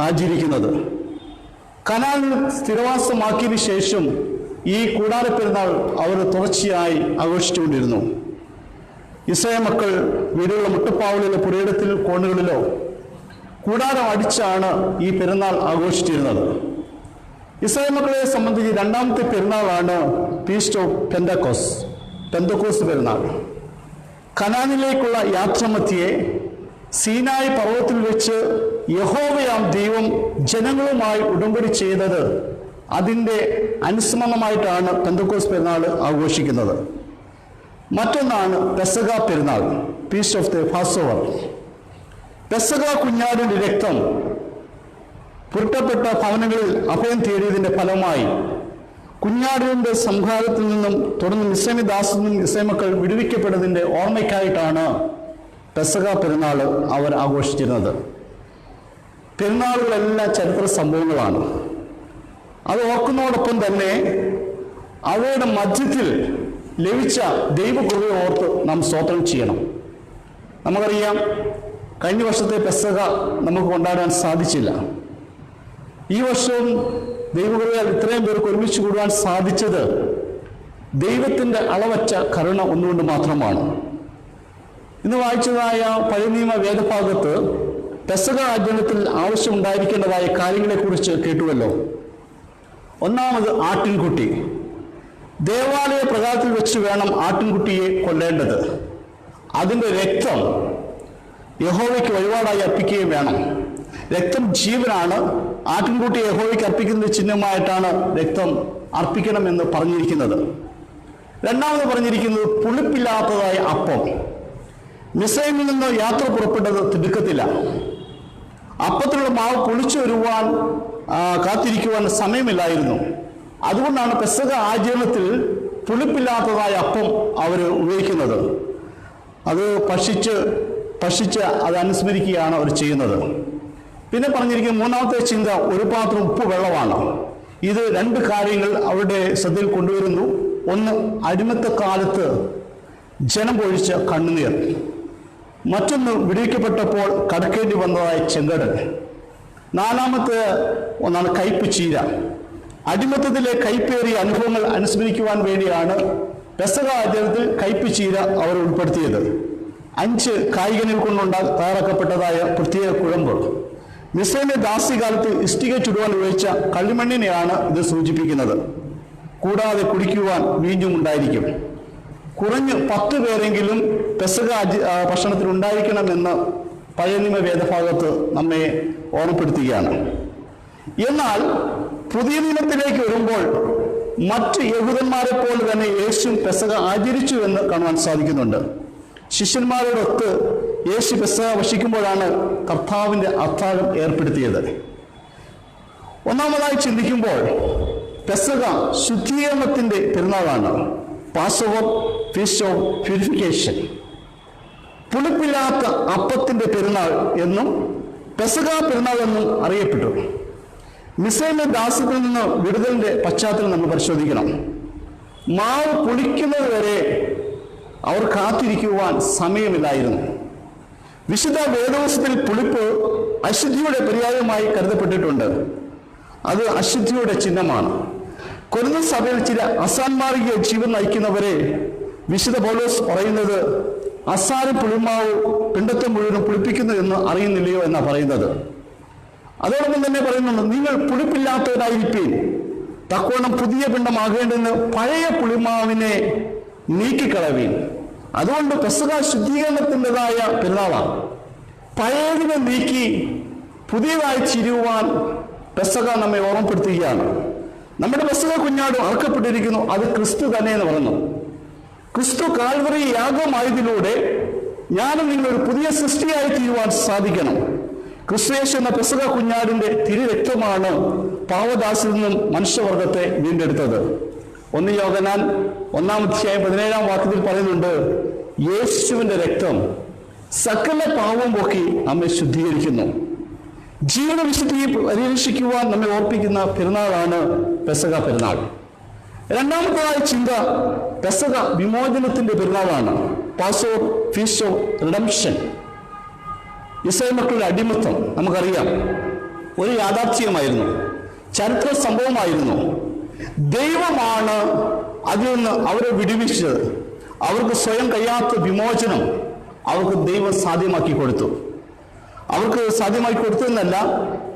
ആചരിക്കുന്നത്. കനാനിൽ സ്ഥിരവാസമാക്കിയതിനു ശേഷം ഈ കൂടാര പെരുന്നാൾ അവർ തുടർച്ചയായി ആഘോഷിച്ചുകൊണ്ടിരുന്നു. ഇസ്രായേൽ മക്കൾ വീടുകളുടെ മുട്ടപ്പാവലിലോ പുരയിടത്തിൽ കോണുകളിലോ കൂടാരം അടിച്ചാണ് ഈ പെരുന്നാൾ ആഘോഷിച്ചിരുന്നത്. ഇസ്രായേൽ മക്കളെ സംബന്ധിച്ച് 2ാമത്തെ പെരുന്നാളാണ് ഫീസ്റ്റ് ഓഫ് പെന്തക്കോസ് പെരുന്നാൾ. കനാനിലേക്കുള്ള യാത്രാമധ്യേ സീനായി പർവ്വതത്തിൽ വെച്ച് യഹോവയാം ദൈവം ജനങ്ങളുമായി ഉടമ്പടി ചെയ്തത് അതിൻ്റെ അനുസ്മരണമായിട്ടാണ് പെന്തക്കോസ് പെരുന്നാൾ ആഘോഷിക്കുന്നത്. മറ്റൊന്നാണ് പെസഹ പെരുന്നാൾ, ഫീസ്റ്റ് ഓഫ് ദി പാസ്ഓവർ. പെസഹ കുഞ്ഞാടിൻ്റെ രക്തം പുരട്ടപ്പെട്ട ഭവനങ്ങളിൽ അഭയം തേടിയതിൻ്റെ ഫലമായി കുഞ്ഞാടിൻ്റെ സംഹാരത്തിൽ നിന്നും തുടർന്ന് മിസ്രൈമി ദാസിൽ നിന്നും ഇസ്രായേൽ മക്കൾ വിടുവിക്കപ്പെട്ടതിൻ്റെ ഓർമ്മയ്ക്കായിട്ടാണ് പെസഹ പെരുന്നാൾ അവർ ആഘോഷിച്ചിരുന്നത്. പെരുന്നാളുകളെല്ലാം ചരിത്ര സംഭവങ്ങളാണ്. അത് ഓർക്കുന്നതോടൊപ്പം തന്നെ അവയുടെ മധ്യത്തിൽ ലഭിച്ച ദൈവകൃപയെ ഓർത്ത് നാം സ്തോത്രം ചെയ്യണം. നമുക്കറിയാം, കഴിഞ്ഞ വർഷത്തെ പെസഹ നമുക്ക് കൊണ്ടാടാൻ സാധിച്ചില്ല. ഈ വർഷവും ദൈവകൃപയാൽ ഇത്രയും പേർക്ക് ഒരുമിച്ച് കൂടുവാൻ സാധിച്ചത് ദൈവത്തിൻ്റെ അളവറ്റ കരുണ ഒന്നുകൊണ്ട് മാത്രമാണ്. ഇന്ന് വായിച്ചതായ പഴയ നിയമ വേദഭാഗത്ത് പെസഹ ആചരണത്തിൽ ആവശ്യമുണ്ടായിരിക്കേണ്ടതായ കാര്യങ്ങളെക്കുറിച്ച് കേട്ടുവല്ലോ. ഒന്നാമത് ആട്ടിൻകുട്ടി. ദേവാലയ പ്രകാരത്തിൽ വെച്ച് വേണം ആട്ടിൻകുട്ടിയെ കൊല്ലേണ്ടത്. അതിൻ്റെ രക്തം യഹോവയ്ക്ക് വഴിപാടായി അർപ്പിക്കുകയും വേണം. രക്തം ജീവനാണ്. ആട്ടിൻകുട്ടി യഹോവയ്ക്ക് അർപ്പിക്കുന്ന ചിഹ്നമായിട്ടാണ് രക്തം അർപ്പിക്കണമെന്ന് പറഞ്ഞിരിക്കുന്നത്. രണ്ടാമത് പറഞ്ഞിരിക്കുന്നത് പുളിപ്പില്ലാത്തതായ അപ്പം. മിസ്രൈമിൽ നിന്ന് യാത്ര പുറപ്പെട്ടത് തിടുക്കത്തില്ല. അപ്പത്തിലുള്ള മാവ് പുളിച്ചു വരുവാൻ കാത്തിരിക്കുവാൻ സമയമില്ലായിരുന്നു. അതുകൊണ്ടാണ് പെസഹ ആചരണത്തിൽ പുളിപ്പില്ലാത്തതായ അപ്പം അവർ ഉപയോഗിക്കുന്നത്. അത് ഭക്ഷിച്ച് അത് അനുസ്മരിക്കുകയാണ് അവർ ചെയ്യുന്നത്. പിന്നെ പറഞ്ഞിരിക്കുന്ന മൂന്നാമത്തെ ചിന്ത ഒരു പാത്രം ഉപ്പ് വെള്ളമാണ്. ഇത് രണ്ട് കാര്യങ്ങൾ അവരുടെ ശ്രദ്ധയിൽ കൊണ്ടുവരുന്നു. ഒന്ന്, അടിമത്തക്കാലത്ത് ജനം പൊഴിച്ച കണ്ണുനീർ. മറ്റൊന്ന്, വിടുവിക്കപ്പെട്ടപ്പോൾ കടക്കേണ്ടി വന്നതായ ചെങ്കടൽ. നാലാമത്തെ ഒന്നാണ് കയ്പ് ചീര. അടിമത്തത്തിലെ കയ്പേറിയ അനുഭവങ്ങൾ അനുസ്മരിക്കുവാൻ വേണ്ടിയാണ് പെസഹ ആചരണത്തിൽ കയ്പ് ചീര അവർ ഉൾപ്പെടുത്തിയത്. 5 കായ്കനികൾ കൊണ്ടുണ്ടാ തയ്യാറാക്കപ്പെട്ടതായ പ്രത്യേക കുഴമ്പ്. മിസ്രൈമിലെ ദാസ്യകാലത്ത് ഇഷ്ടിക ചുടുവാൻ ഉപയോഗിച്ച കളിമണ്ണിനെയാണ് ഇത് സൂചിപ്പിക്കുന്നത്. കൂടാതെ കുടിക്കുവാൻ വീഞ്ഞും ഉണ്ടായിരിക്കും. കുറഞ്ഞ് 10 പേരെങ്കിലും പെസഹ ഭക്ഷണത്തിൽ ഉണ്ടായിരിക്കണമെന്ന് പഴയ നിയമ വേദഭാഗത്ത് നമ്മെ ഓർമ്മപ്പെടുത്തുകയാണ്. എന്നാൽ പുതിയ നിയമത്തിലേക്ക് വരുമ്പോൾ മറ്റ് യഹൂദന്മാരെ പോലെ തന്നെ യേശു പെസഹ ആചരിച്ചു എന്ന് കാണുവാൻ സാധിക്കുന്നുണ്ട്. ശിഷ്യന്മാരോടൊത്ത് യേശു പെസഹ ഭക്ഷിക്കുമ്പോഴാണ് കർത്താവിൻ്റെ അത്താഴം ഏർപ്പെടുത്തിയത്. ഒന്നാമതായി ചിന്തിക്കുമ്പോൾ പെസഹ ശുദ്ധീകരണത്തിൻ്റെ പെരുന്നാളാണ്. പാസ്ഓവർ, ഫീസ്റ്റ് ഓഫ് പ്യൂരിഫിക്കേഷൻ. പുളിപ്പില്ലാത്ത അപ്പത്തിൻ്റെ പെരുന്നാൾ എന്നും പെസഹ പെരുന്നാൾ എന്നും അറിയപ്പെട്ടു. മിസ്രൈമിലെ ദാസ്യത്തിൽ നിന്ന് വിടുതലിൻ്റെ പശ്ചാത്തലം നമ്മൾ പരിശോധിക്കണം. മാവ് പുളിക്കുന്നത് വരെ അവർ കാത്തിരിക്കുവാൻ സമയമില്ലായിരുന്നു. വിശുദ്ധ വേദോസത്തിൽ പുളിപ്പ് അശുദ്ധിയുടെ പര്യായമായി കരുതപ്പെട്ടിട്ടുണ്ട്. അത് അശുദ്ധിയുടെ ചിഹ്നമാണ്. കൊരിന്ത സഭയിൽ ചില അസാൻമാർഗിക ജീവൻ നയിക്കുന്നവരെ വിശുദ്ധ പൗലോസ് പറയുന്നത് അസാരം പുളിമാവ് പിണ്ടത്തെ മുഴുവനും പുളിപ്പിക്കുന്നു എന്ന് അറിയുന്നില്ലയോ എന്നാണ് പറയുന്നത്. അതോടൊപ്പം തന്നെ പറയുന്നുണ്ട്, നിങ്ങൾ പുളിപ്പില്ലാത്തവരായിരിക്കും, തക്കോണം പുതിയ പിണ്ടമാകേണ്ടെന്ന് പഴയ പുളിമാവിനെ നീക്കിക്കളവീൻ. അതുകൊണ്ട് പെസഹ ശുദ്ധീകരണത്തിൻ്റെതായ പെരുന്നാളാണ്. പഴയതിനെ നീക്കി പുതിയതായി ചിരുവാൻ പെസഹ നമ്മെ ഓർമ്മപ്പെടുത്തുകയാണ്. നമ്മുടെ പെസഹ കുഞ്ഞാട് അറക്കപ്പെട്ടിരിക്കുന്നു, അത് ക്രിസ്തു തന്നെ എന്ന് പറഞ്ഞു. ക്രിസ്തു കാൽവറി യാഗമായതിലൂടെ ഞാനും നിങ്ങളൊരു പുതിയ സൃഷ്ടിയായി തീരുവാൻ സാധിക്കണം. ക്രിസ്തുയേശു എന്ന പെസഹ കുഞ്ഞാടിന്റെ തിരുരക്തമാണ് പാവദാസിൽ നിന്നും മനുഷ്യവർഗത്തെ വീണ്ടെടുത്തത്. 1 യോഹന്നാൻ 1:17 പറയുന്നുണ്ട്, യേശുവിന്റെ രക്തം സകല പാവം പോക്കി നമ്മെ ശുദ്ധീകരിക്കുന്നു. ജീവന വിശുദ്ധിയെ പരിരക്ഷിക്കുവാൻ നമ്മെ ഓർപ്പിക്കുന്ന പെരുന്നാളാണ് പെസഹ പെരുന്നാൾ. രണ്ടാമത്തേതായ ചിന്ത പെസഹ വിമോചനത്തിന്റെ പെരുന്നാളാണ്. പാസ്ഓവർ, ഫീസ്റ്റ് ഓഫ് റിഡംപ്ഷൻ. ഇസ്രായേൽ മക്കളുടെ അടിമത്തം നമുക്കറിയാം, ഒരു യാഥാർത്ഥ്യമായിരുന്നു, ചരിത്ര സംഭവമായിരുന്നു. ദൈവമാണ് അതിൽ നിന്ന് അവരെ വിടുവിച്ചത്. അവർക്ക് സ്വയം കഴിയാത്ത വിമോചനം അവർക്ക് ദൈവം സാധ്യമാക്കി കൊടുത്തു. അവർക്ക് സാധ്യമാക്കി കൊടുത്തതെന്നല്ല,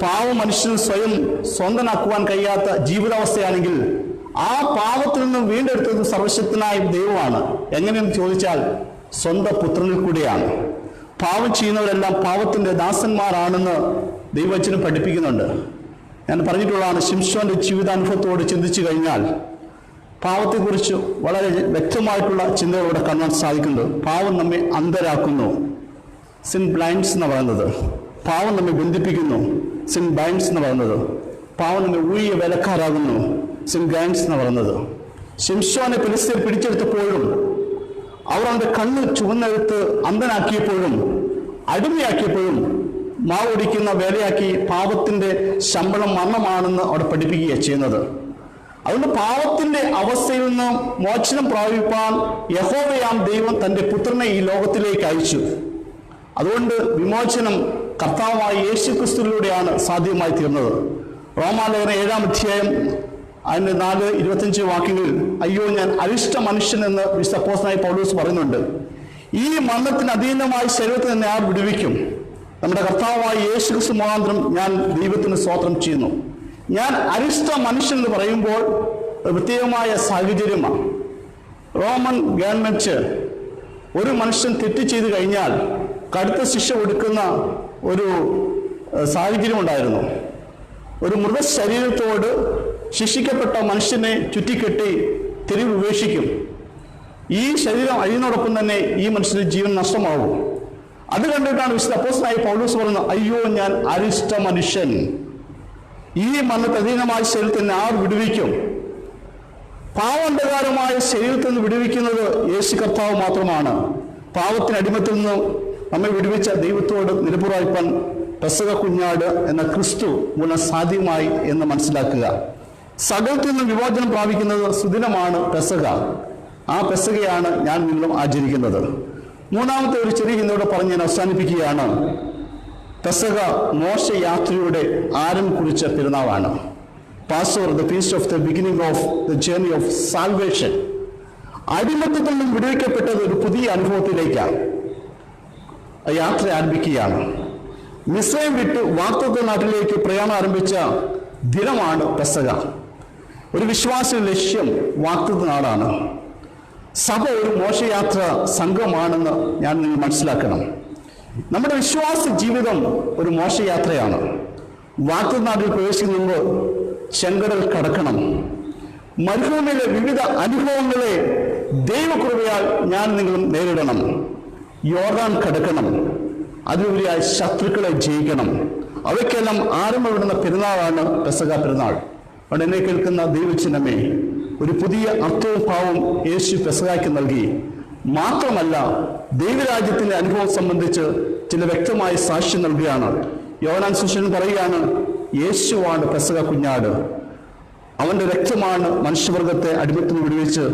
പാവ മനുഷ്യന് സ്വയം സ്വന്തനാക്കുവാൻ കഴിയാത്ത ജീവിതാവസ്ഥയാണെങ്കിൽ ആ പാവത്തിൽ നിന്നും വീണ്ടെടുത്തത് സർവശക്തനായ ദൈവമാണ്. എങ്ങനെയെന്ന് ചോദിച്ചാൽ സ്വന്തം പുത്രനിൽ കൂടെയാണ്. പാവം ചെയ്യുന്നവരെല്ലാം പാവത്തിന്റെ ദാസന്മാരാണെന്ന് ദൈവവചനം പഠിപ്പിക്കുന്നുണ്ട്. ഞാൻ പറഞ്ഞിട്ടുള്ളതാണ്, ശിംശോന്റെ ജീവിതാനുഭവത്തോട് ചിന്തിച്ചു കഴിഞ്ഞാൽ പാവത്തെക്കുറിച്ച് വളരെ വ്യക്തമായിട്ടുള്ള ചിന്തകളോടെ കാണാൻ സാധിക്കുന്നുണ്ട്. പാവം നമ്മെ അന്ധരാക്കുന്നു, സിൻ ബ്ലൈൻഡ്സ് എന്ന് പറയുന്നത്. പാവം നമ്മെ ബന്ധിപ്പിക്കുന്നു, സിൻ ബൈൻഡ്സ് എന്ന് പറയുന്നത്. പാവം നമ്മെ ഊഴിയ വേലക്കാരാകുന്നു, സിൻ ഗൈൻഡ്സ് എന്ന് പറയുന്നത്. ശിംശോനെ ഫെലിസ്ത്യർ പിടിച്ചെടുത്തപ്പോഴും അവർ അവൻ്റെ കണ്ണ് ചുവന്നെടുത്ത് അന്ധനാക്കിയപ്പോഴും അടിമയാക്കിയപ്പോഴും മാവൊടിക്കുന്ന വേലയാക്കി പാവത്തിന്റെ ശമ്പളം മരണമാണെന്ന് അവിടെ പഠിപ്പിക്കുകയാണ് ചെയ്യുന്നത്. അതുകൊണ്ട് പാവത്തിന്റെ അവസ്ഥയിൽ നിന്ന് മോചനം പ്രാപിപ്പാൻ യഹോവയാം ദൈവം തൻ്റെ പുത്രനെ ഈ ലോകത്തിലേക്ക് അയച്ചു. അതുകൊണ്ട് വിമോചനം കർത്താവായ യേശു ക്രിസ്തുവിലൂടെയാണ് സാധ്യമായി തീർന്നത്. റോമാലേഖനം 7-ാം അധ്യായം അതിൻ്റെ 4-25 വാക്യങ്ങളിൽ അയ്യോ ഞാൻ അരിഷ്ട മനുഷ്യൻ എന്ന് വിശുദ്ധ അപ്പോസ്തലനായ പൗലോസ് പറയുന്നുണ്ട്. ഈ മരണത്തിന് അധീനമായി ശരീരത്തിൽ നിന്ന് ആർ വിടുവിക്കും? നമ്മുടെ കർത്താവായ യേശു ക്രിസ്തു മുഖാന്തരം ഞാൻ ദൈവത്തിന് സ്തോത്രം ചെയ്യുന്നു. ഞാൻ അരിഷ്ട മനുഷ്യൻ എന്ന് പറയുമ്പോൾ പ്രത്യേകമായ സാഹചര്യമാണ്. റോമൻ ഗവൺമെന്റ് ഒരു മനുഷ്യൻ തെറ്റ് ചെയ്തു കഴിഞ്ഞാൽ കടുത്ത ശിക്ഷ കൊടുക്കുന്ന ഒരു സാഹചര്യം ഉണ്ടായിരുന്നു. ഒരു മൃതശരീരത്തോട് ശിക്ഷിക്കപ്പെട്ട മനുഷ്യനെ ചുറ്റിക്കെട്ടി തെരുവ് ഉപേക്ഷിക്കും. ഈ ശരീരം അഴിയുന്നതോടൊപ്പം തന്നെ ഈ മനുഷ്യന് ജീവൻ നഷ്ടമാകും. അത് കണ്ടിട്ടാണ് വിശുദ്ധ അപ്പോസ്തലനായ പൗലോസ് പറയുന്നത് അയ്യോ ഞാൻ അരിഷ്ട മനുഷ്യൻ, ഈ മരണത്തിന് അധീനമായ ശരീരത്തിൽ നിന്ന് ആർ വിടുവിക്കും? പാവാന്തകാരമായ ശരീരത്തിൽ നിന്ന് വിടുവിക്കുന്നത് യേശു കർത്താവ് മാത്രമാണ്. പാവത്തിന് അടിമത്തിൽ നിന്ന് നമ്മെ വിടുവിച്ച ദൈവത്തോട് നിരപുറായിപ്പാൻ പെസഹ കുഞ്ഞാട് എന്ന ക്രിസ്തു മൂലം സാധ്യമായി എന്ന് മനസ്സിലാക്കുക. സകലത്തിൽ നിന്ന് വിമോചനം പ്രാപിക്കുന്നത് സുദിനമാണ് പെസഹ. ആ പെസഹയാണ് ഞാൻ നിങ്ങളും ആചരിക്കുന്നത്. മൂന്നാമത്തെ ഒരു ചെറിയ ഹിന്ദുവിടെ പറഞ്ഞ് ഞാൻ അവസാനിപ്പിക്കുകയാണ്. പെസഹ മോശയാത്രയുടെ ആരംഭം കുറിച്ച പെരുന്നാളാണ്. Passover, the feast of the beginning of the journey of salvation. അടിമത്തത്തിൽ നിന്നും വിടുവിക്കപ്പെട്ടത് ഒരു പുതിയ അനുഭവത്തിലേക്കാണ്. യാത്ര ആരംഭിക്കുകയാണ്. മിസ്രൈം വിട്ട് വാഗ്ദത്ത നാട്ടിലേക്ക് പ്രയാണം ആരംഭിച്ച ദിനമാണ് പെസഹ. ഒരു വിശ്വാസ ലക്ഷ്യം വാഗ്ദത്ത നാടാണ്. സഭ ഒരു മോശയാത്ര സംഘമാണെന്ന് ഞാൻ നിങ്ങൾ മനസ്സിലാക്കണം. നമ്മുടെ വിശ്വാസ ജീവിതം ഒരു മോശയാത്രയാണ്. വാഗ്ദത്ത നാട്ടിൽ പ്രവേശിക്കുമ്പോൾ ചെങ്കടൽ കടക്കണം. മരുഭൂമിയിലെ വിവിധ അനുഭവങ്ങളെ ദൈവകൃപയാൽ ഞാൻ നിങ്ങളും നേരിടണം. യോർദാൻ കടക്കണം. അതിലുപരിയായി ശത്രുക്കളെ ജയിക്കണം. അവയ്ക്കെല്ലാം ആരംഭമിടുന്ന പെരുന്നാളാണ് പെസഹ പെരുന്നാൾ. അവിടെ എന്നെ കേൾക്കുന്ന ദൈവചിഹ്നമേ, ഒരു പുതിയ അർത്ഥവും ഭാവവും യേശു പെസഹയ്ക്ക് നൽകി. മാത്രമല്ല ദൈവരാജ്യത്തിന്റെ അനുഭവം സംബന്ധിച്ച് ചില വ്യക്തമായ സാക്ഷ്യം നൽകുകയാണ്. യോഹന്നാൻ സുവിശേഷൻ പറയുകയാണ് യേശുവാണ് പെസഹ കുഞ്ഞാട്. അവന്റെ രക്തമാണ് മനുഷ്യവർഗത്തെ അടിമത്തിൽ വിടുവിച്ച്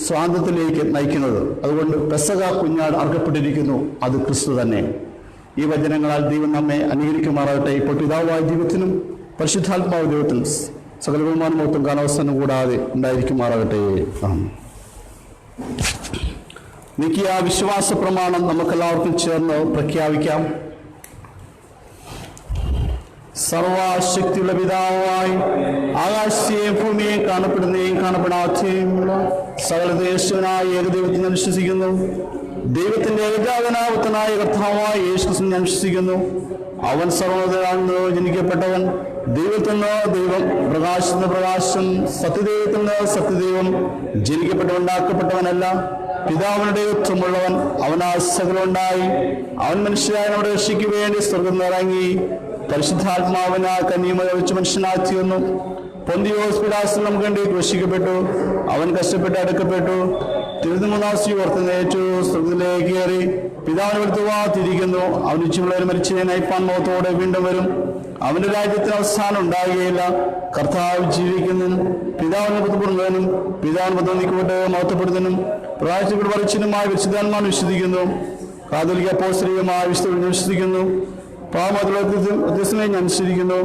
സ്വാതന്ത്ര്യത്തിലേക്ക് നയിക്കുന്നത്. അതുകൊണ്ട് പെസഹ കുഞ്ഞാട് അർഹപ്പെട്ടിരിക്കുന്നു, അത് ക്രിസ്തു തന്നെ. ഈ വചനങ്ങളാൽ ദൈവം നമ്മെ അനുകരിക്കുമാറാകട്ടെ. ഇപ്പോൾ പിതാവായ ദൈവത്തിനും പരിശുദ്ധാത്മാവ് ദൈവത്തിനും സകല ബഹുമാനമൊത്തും കാലാവസ്ഥാനം കൂടാതെ ഉണ്ടായിരിക്കുമാറാകട്ടെ. നിക്കിയ വിശ്വാസ പ്രമാണം നമുക്കെല്ലാവർക്കും ചേർന്ന് പ്രഖ്യാപിക്കാം. സർവശക്തിയുള്ള പിതാവായി ആകാശത്തെയും ഭൂമിയെയും കാണപ്പെടുന്നേയും കാണപ്പെടാത്തയുമുള്ള സകല ദേശവനായ ഏകദൈവത്തിൽ ഞാൻ വിശ്വസിക്കുന്നു. ദൈവത്തിന്റെ ഏകജാതനാവത്തനായ കർത്താവായ യേശുക്രിസ്തു ഞാൻ വിശ്വസിക്കുന്നു. അവൻ സർവ്വതയാണെന്ന് ജനിക്കപ്പെട്ടവൻ, ദൈവത്തിൽ നിന്ന് ദൈവം, പ്രകാശത്തിന് പ്രകാശം, സത്യദൈവത്തിൽ നിന്ന് സത്യദൈവം, ജനിക്കപ്പെട്ടുണ്ടാക്കപ്പെട്ടവനല്ല, പിതാവിന്റെ ദൈവത്വമുള്ളവൻ. അവനാൽ സകലമുണ്ടായി. അവൻ മനുഷ്യരായ നമ്മുടെ രക്ഷയ്ക്ക് വേണ്ടി സ്വർഗം ഇറങ്ങി പരിശുദ്ധാത്മാവിനാൽ കന്യമ വെച്ച് മനുഷ്യനായി തീർന്നു. പൊന്തിയോസ് പിലാത്തിൽ നമുക്ക് വേണ്ടി ക്രൂശിക്കപ്പെട്ടു. അവൻ കഷ്ടപ്പെട്ട് അടുക്കപ്പെട്ടു. തിരുമൂന്നാം ഓർത്തുന്നേറ്റു. സ്വർഗത്തിലേക്ക് കയറി പിതാവിനെ എടുത്തുവാത്തിരിക്കുന്നു. അവൻ ഉച്ചയുള്ളവർ മരിച്ചതിനെ നയിപ്പാൻ മുഖത്തോടെ വീണ്ടും വരും. അവന്റെ രാജ്യത്തിന് അവസാനം ഉണ്ടാകുകയില്ല. കർത്താവ് ജീവിക്കുന്നു. പിതാവിനെ ബുദ്ധിപ്പെടുന്നതിനും പിതാവിന് ബന്ധപ്പെട്ട് മഹത്വപ്പെടുന്നതിനും പ്രായശ്ചിത്ത പറിച്ചിനുമായി വിശുദ്ധാത്മാവിനെ വിശ്വസിക്കുന്നു. കാതോലിക്ക അപ്പോസ്തലികമായ വിശുദ്ധ വിശ്വസിക്കുന്നു. പാപമതത്തിനെ ഞാൻ അനുസരിക്കുന്നു.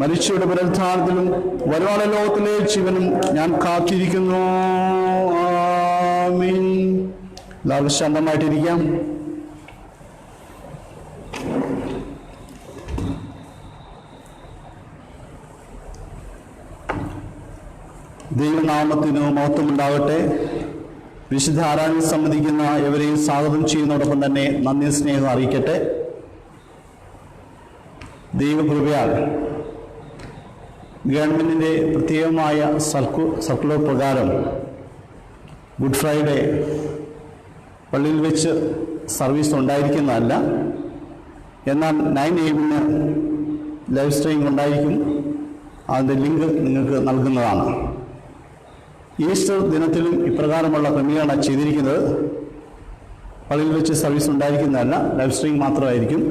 മരിച്ചവരുടെ പുനരുത്ഥാനത്തിലും വരുവാന ലോകത്തിലെ ജീവനും ഞാൻ കാത്തിരിക്കുന്നു. ആമീൻ. എല്ലാവരും ശാന്തമായിട്ടിരിക്കാം. ദൈവനാമത്തിന് മഹത്വമുണ്ടാകട്ടെ. വിശുദ്ധ ആരാധന സംബന്ധിക്കുന്ന എവരെയും സ്വാഗതം ചെയ്യുന്നതോടൊപ്പം തന്നെ നന്ദി സ്നേഹം അറിയിക്കട്ടെ. ദൈവകൃപയാൽ ഗവൺമെൻറ്റിൻ്റെ പ്രത്യേകമായ സർക്കുലർ പ്രകാരം ഗുഡ് ഫ്രൈഡേ പള്ളിയിൽ വെച്ച് സർവീസ് ഉണ്ടായിരിക്കുന്നതല്ല. എന്നാൽ 9 AM ലൈവ് സ്ട്രീമിംഗ് ഉണ്ടായിരിക്കും. അതിൻ്റെ ലിങ്ക് നിങ്ങൾക്ക് നൽകുന്നതാണ്. ഈസ്റ്റർ ദിനത്തിലും ഇപ്രകാരമുള്ള ക്രമീകരണം ചെയ്തിരിക്കുന്നത്. പള്ളിയിൽ വെച്ച് സർവീസ് ഉണ്ടായിരിക്കുന്നതല്ല, ലൈവ് സ്ട്രീമിംഗ് മാത്രമായിരിക്കും.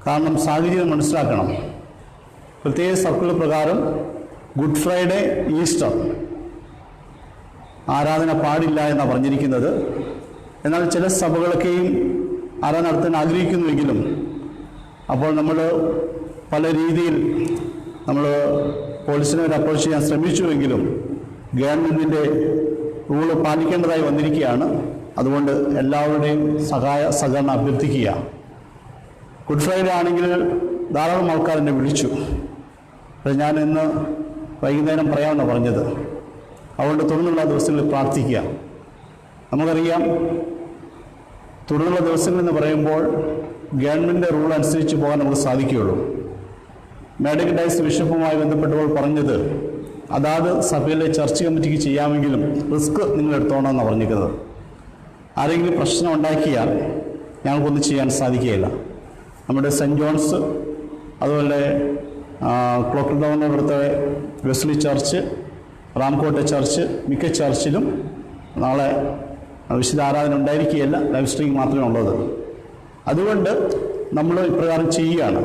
കാരണം സാഹചര്യം മനസ്സിലാക്കണം. പ്രത്യേക സർക്കുലർ പ്രകാരം ഗുഡ് ഫ്രൈഡേ, ഈസ്റ്റർ ആരാധന പാടില്ല എന്നാണ് പറഞ്ഞിരിക്കുന്നത്. എന്നാൽ ചില സഭകളൊക്കെയും ആരാധന നടത്താൻ ആഗ്രഹിക്കുന്നുവെങ്കിലും അപ്പോൾ നമ്മൾ പല രീതിയിൽ നമ്മൾ പോലീസിനെ ഒരു അപ്രോച്ച് ചെയ്യാൻ ശ്രമിച്ചുവെങ്കിലും ഗവൺമെൻറ്റിൻ്റെ റൂള് പാലിക്കേണ്ടതായി വന്നിരിക്കുകയാണ്. അതുകൊണ്ട് എല്ലാവരുടെയും സഹകരണം അഭ്യർത്ഥിക്കുക. ഗുഡ് ഫ്രൈഡേ ആണെങ്കിൽ ധാരാളം ആൾക്കാർ എന്നെ വിളിച്ചു. അത് ഞാൻ ഇന്ന് വൈകുന്നേരം പറയാമെന്നാണ് പറഞ്ഞത്. അതുകൊണ്ട് തുടർന്നുള്ള ദിവസങ്ങളിൽ പ്രാർത്ഥിക്കുക. നമുക്കറിയാം, തുടർന്നുള്ള ദിവസങ്ങളെന്ന് പറയുമ്പോൾ ഗവൺമെൻറ് റൂൾ അനുസരിച്ച് പോകാൻ നമുക്ക് സാധിക്കുകയുള്ളൂ. മെഡിക്കൽ ഡൈസ് ബിഷപ്പുമായി ബന്ധപ്പെട്ടപ്പോൾ പറഞ്ഞത് അതാത് സഭയിലെ ചർച്ച് കമ്മിറ്റിക്ക് ചെയ്യാമെങ്കിലും റിസ്ക് നിങ്ങൾ എടുത്തോണമെന്നാണ് പറഞ്ഞിരിക്കുന്നത്. ആരെങ്കിലും പ്രശ്നം ഉണ്ടാക്കിയാൽ ഞങ്ങൾക്കൊന്നും ചെയ്യാൻ സാധിക്കുകയില്ല. നമ്മുടെ സെൻറ്റ് ജോൺസ്, അതുപോലെ ക്ലോക്കൽ ടൗണിൻ്റെ ഇവിടുത്തെ വെസ്ലി ചർച്ച്, റാംകോട്ടെ ചർച്ച്, മിക്ക ചർച്ചിലും നാളെ വിശുദ്ധ ആരാധന ഉണ്ടായിരിക്കുകയില്ല, ലൈവ് സ്ട്രീമിംഗ് മാത്രമേ ഉള്ളത്. അതുകൊണ്ട് നമ്മൾ ഇപ്രകാരം ചെയ്യുകയാണ്.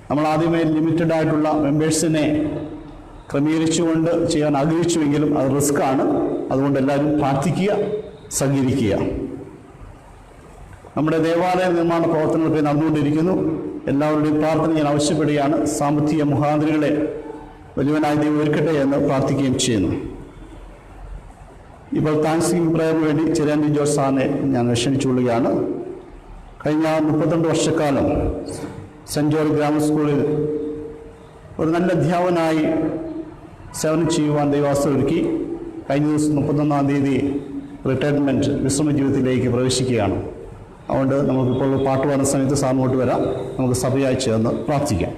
നമ്മൾ ആദ്യമേ ലിമിറ്റഡ് ആയിട്ടുള്ള മെമ്പേഴ്സിനെ ക്രമീകരിച്ചുകൊണ്ട് ചെയ്യാൻ ആഗ്രഹിച്ചുവെങ്കിലും അത് റിസ്ക്കാണ്. അതുകൊണ്ട് എല്ലാവരും പ്രാർത്ഥിക്കുക, സഹകരിക്കുക. നമ്മുടെ ദേവാലയ നിർമ്മാണ പ്രവർത്തനങ്ങളൊക്കെ നടന്നുകൊണ്ടിരിക്കുന്നു. എല്ലാവരുടെയും പ്രാർത്ഥന ഞാൻ ആവശ്യപ്പെടുകയാണ്. സാമ്പത്തിക മുഖാന്തരങ്ങളെ വലിയവനായ ദൈവം ഒരുക്കട്ടെ എന്ന് പ്രാർത്ഥിക്കുകയും ചെയ്യുന്നു. ഇപ്പോൾ താങ്ക്സ്ഗിവിംഗ് പ്രയറിന് വേണ്ടി ചെറിയാൻഡി ജോർജ് സാറിനെ ഞാൻ ക്ഷണിച്ചുകൊള്ളുകയാണ്. കഴിഞ്ഞ 32 വർഷക്കാലം സെൻറ്റ് ജോർജ് ഗ്രാമർ സ്കൂളിൽ ഒരു നല്ല അധ്യാപകനായി സേവനം ചെയ്യുവാൻ ദൈവാവസരം ഒരുക്കി. കഴിഞ്ഞ ദിവസം 31-ാം തീയതി റിട്ടയർമെൻറ്റ് വിശ്രമ ജീവിതത്തിലേക്ക് പ്രവേശിക്കുകയാണ്. അതുകൊണ്ട് നമുക്കിപ്പോൾ പാട്ട് പാടുന്ന സമയത്ത് സാറിനോട്ട് വരാം. നമുക്ക് സഭയായി ചേർന്ന് പ്രാർത്ഥിക്കാം.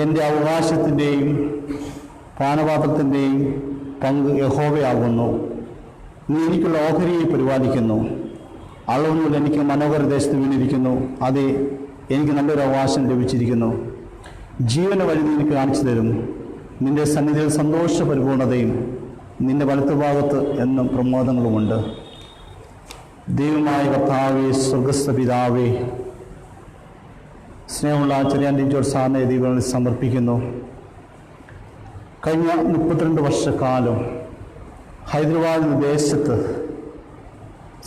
എൻ്റെ അവകാശത്തിൻ്റെയും പാനപാത്രത്തിൻ്റെയും പങ്ക് യഹോവയാകുന്നു. നീ എനിക്കുള്ള ഓഹരിയെ പരിപാലിക്കുന്നു. അളവുകൾ എനിക്ക് മനോഹര ദേശത്ത് വീണിരിക്കുന്നു. അതെ, എനിക്ക് നല്ലൊരു അവകാശം ലഭിച്ചിരിക്കുന്നു. ജീവന വഴി നീ എനിക്ക് കാണിച്ചു തരും. നിന്റെ സന്നിധിയിൽ സന്തോഷ പരിപൂർണതയും നിന്റെ വലത്തുഭാഗത്ത് എന്നും പ്രമോദങ്ങളുമുണ്ട്. ദൈവമായ കർത്താവേ, സ്വർഗസ്ഥ പിതാവേ, സ്നേഹമുള്ള ചെറിയാൻഡി ജോർജ് സാറിനെ ദൈവങ്ങളിൽ സമർപ്പിക്കുന്നു. കഴിഞ്ഞ 32 വർഷക്കാലം ഹൈദരാബാദ് ദേശത്ത്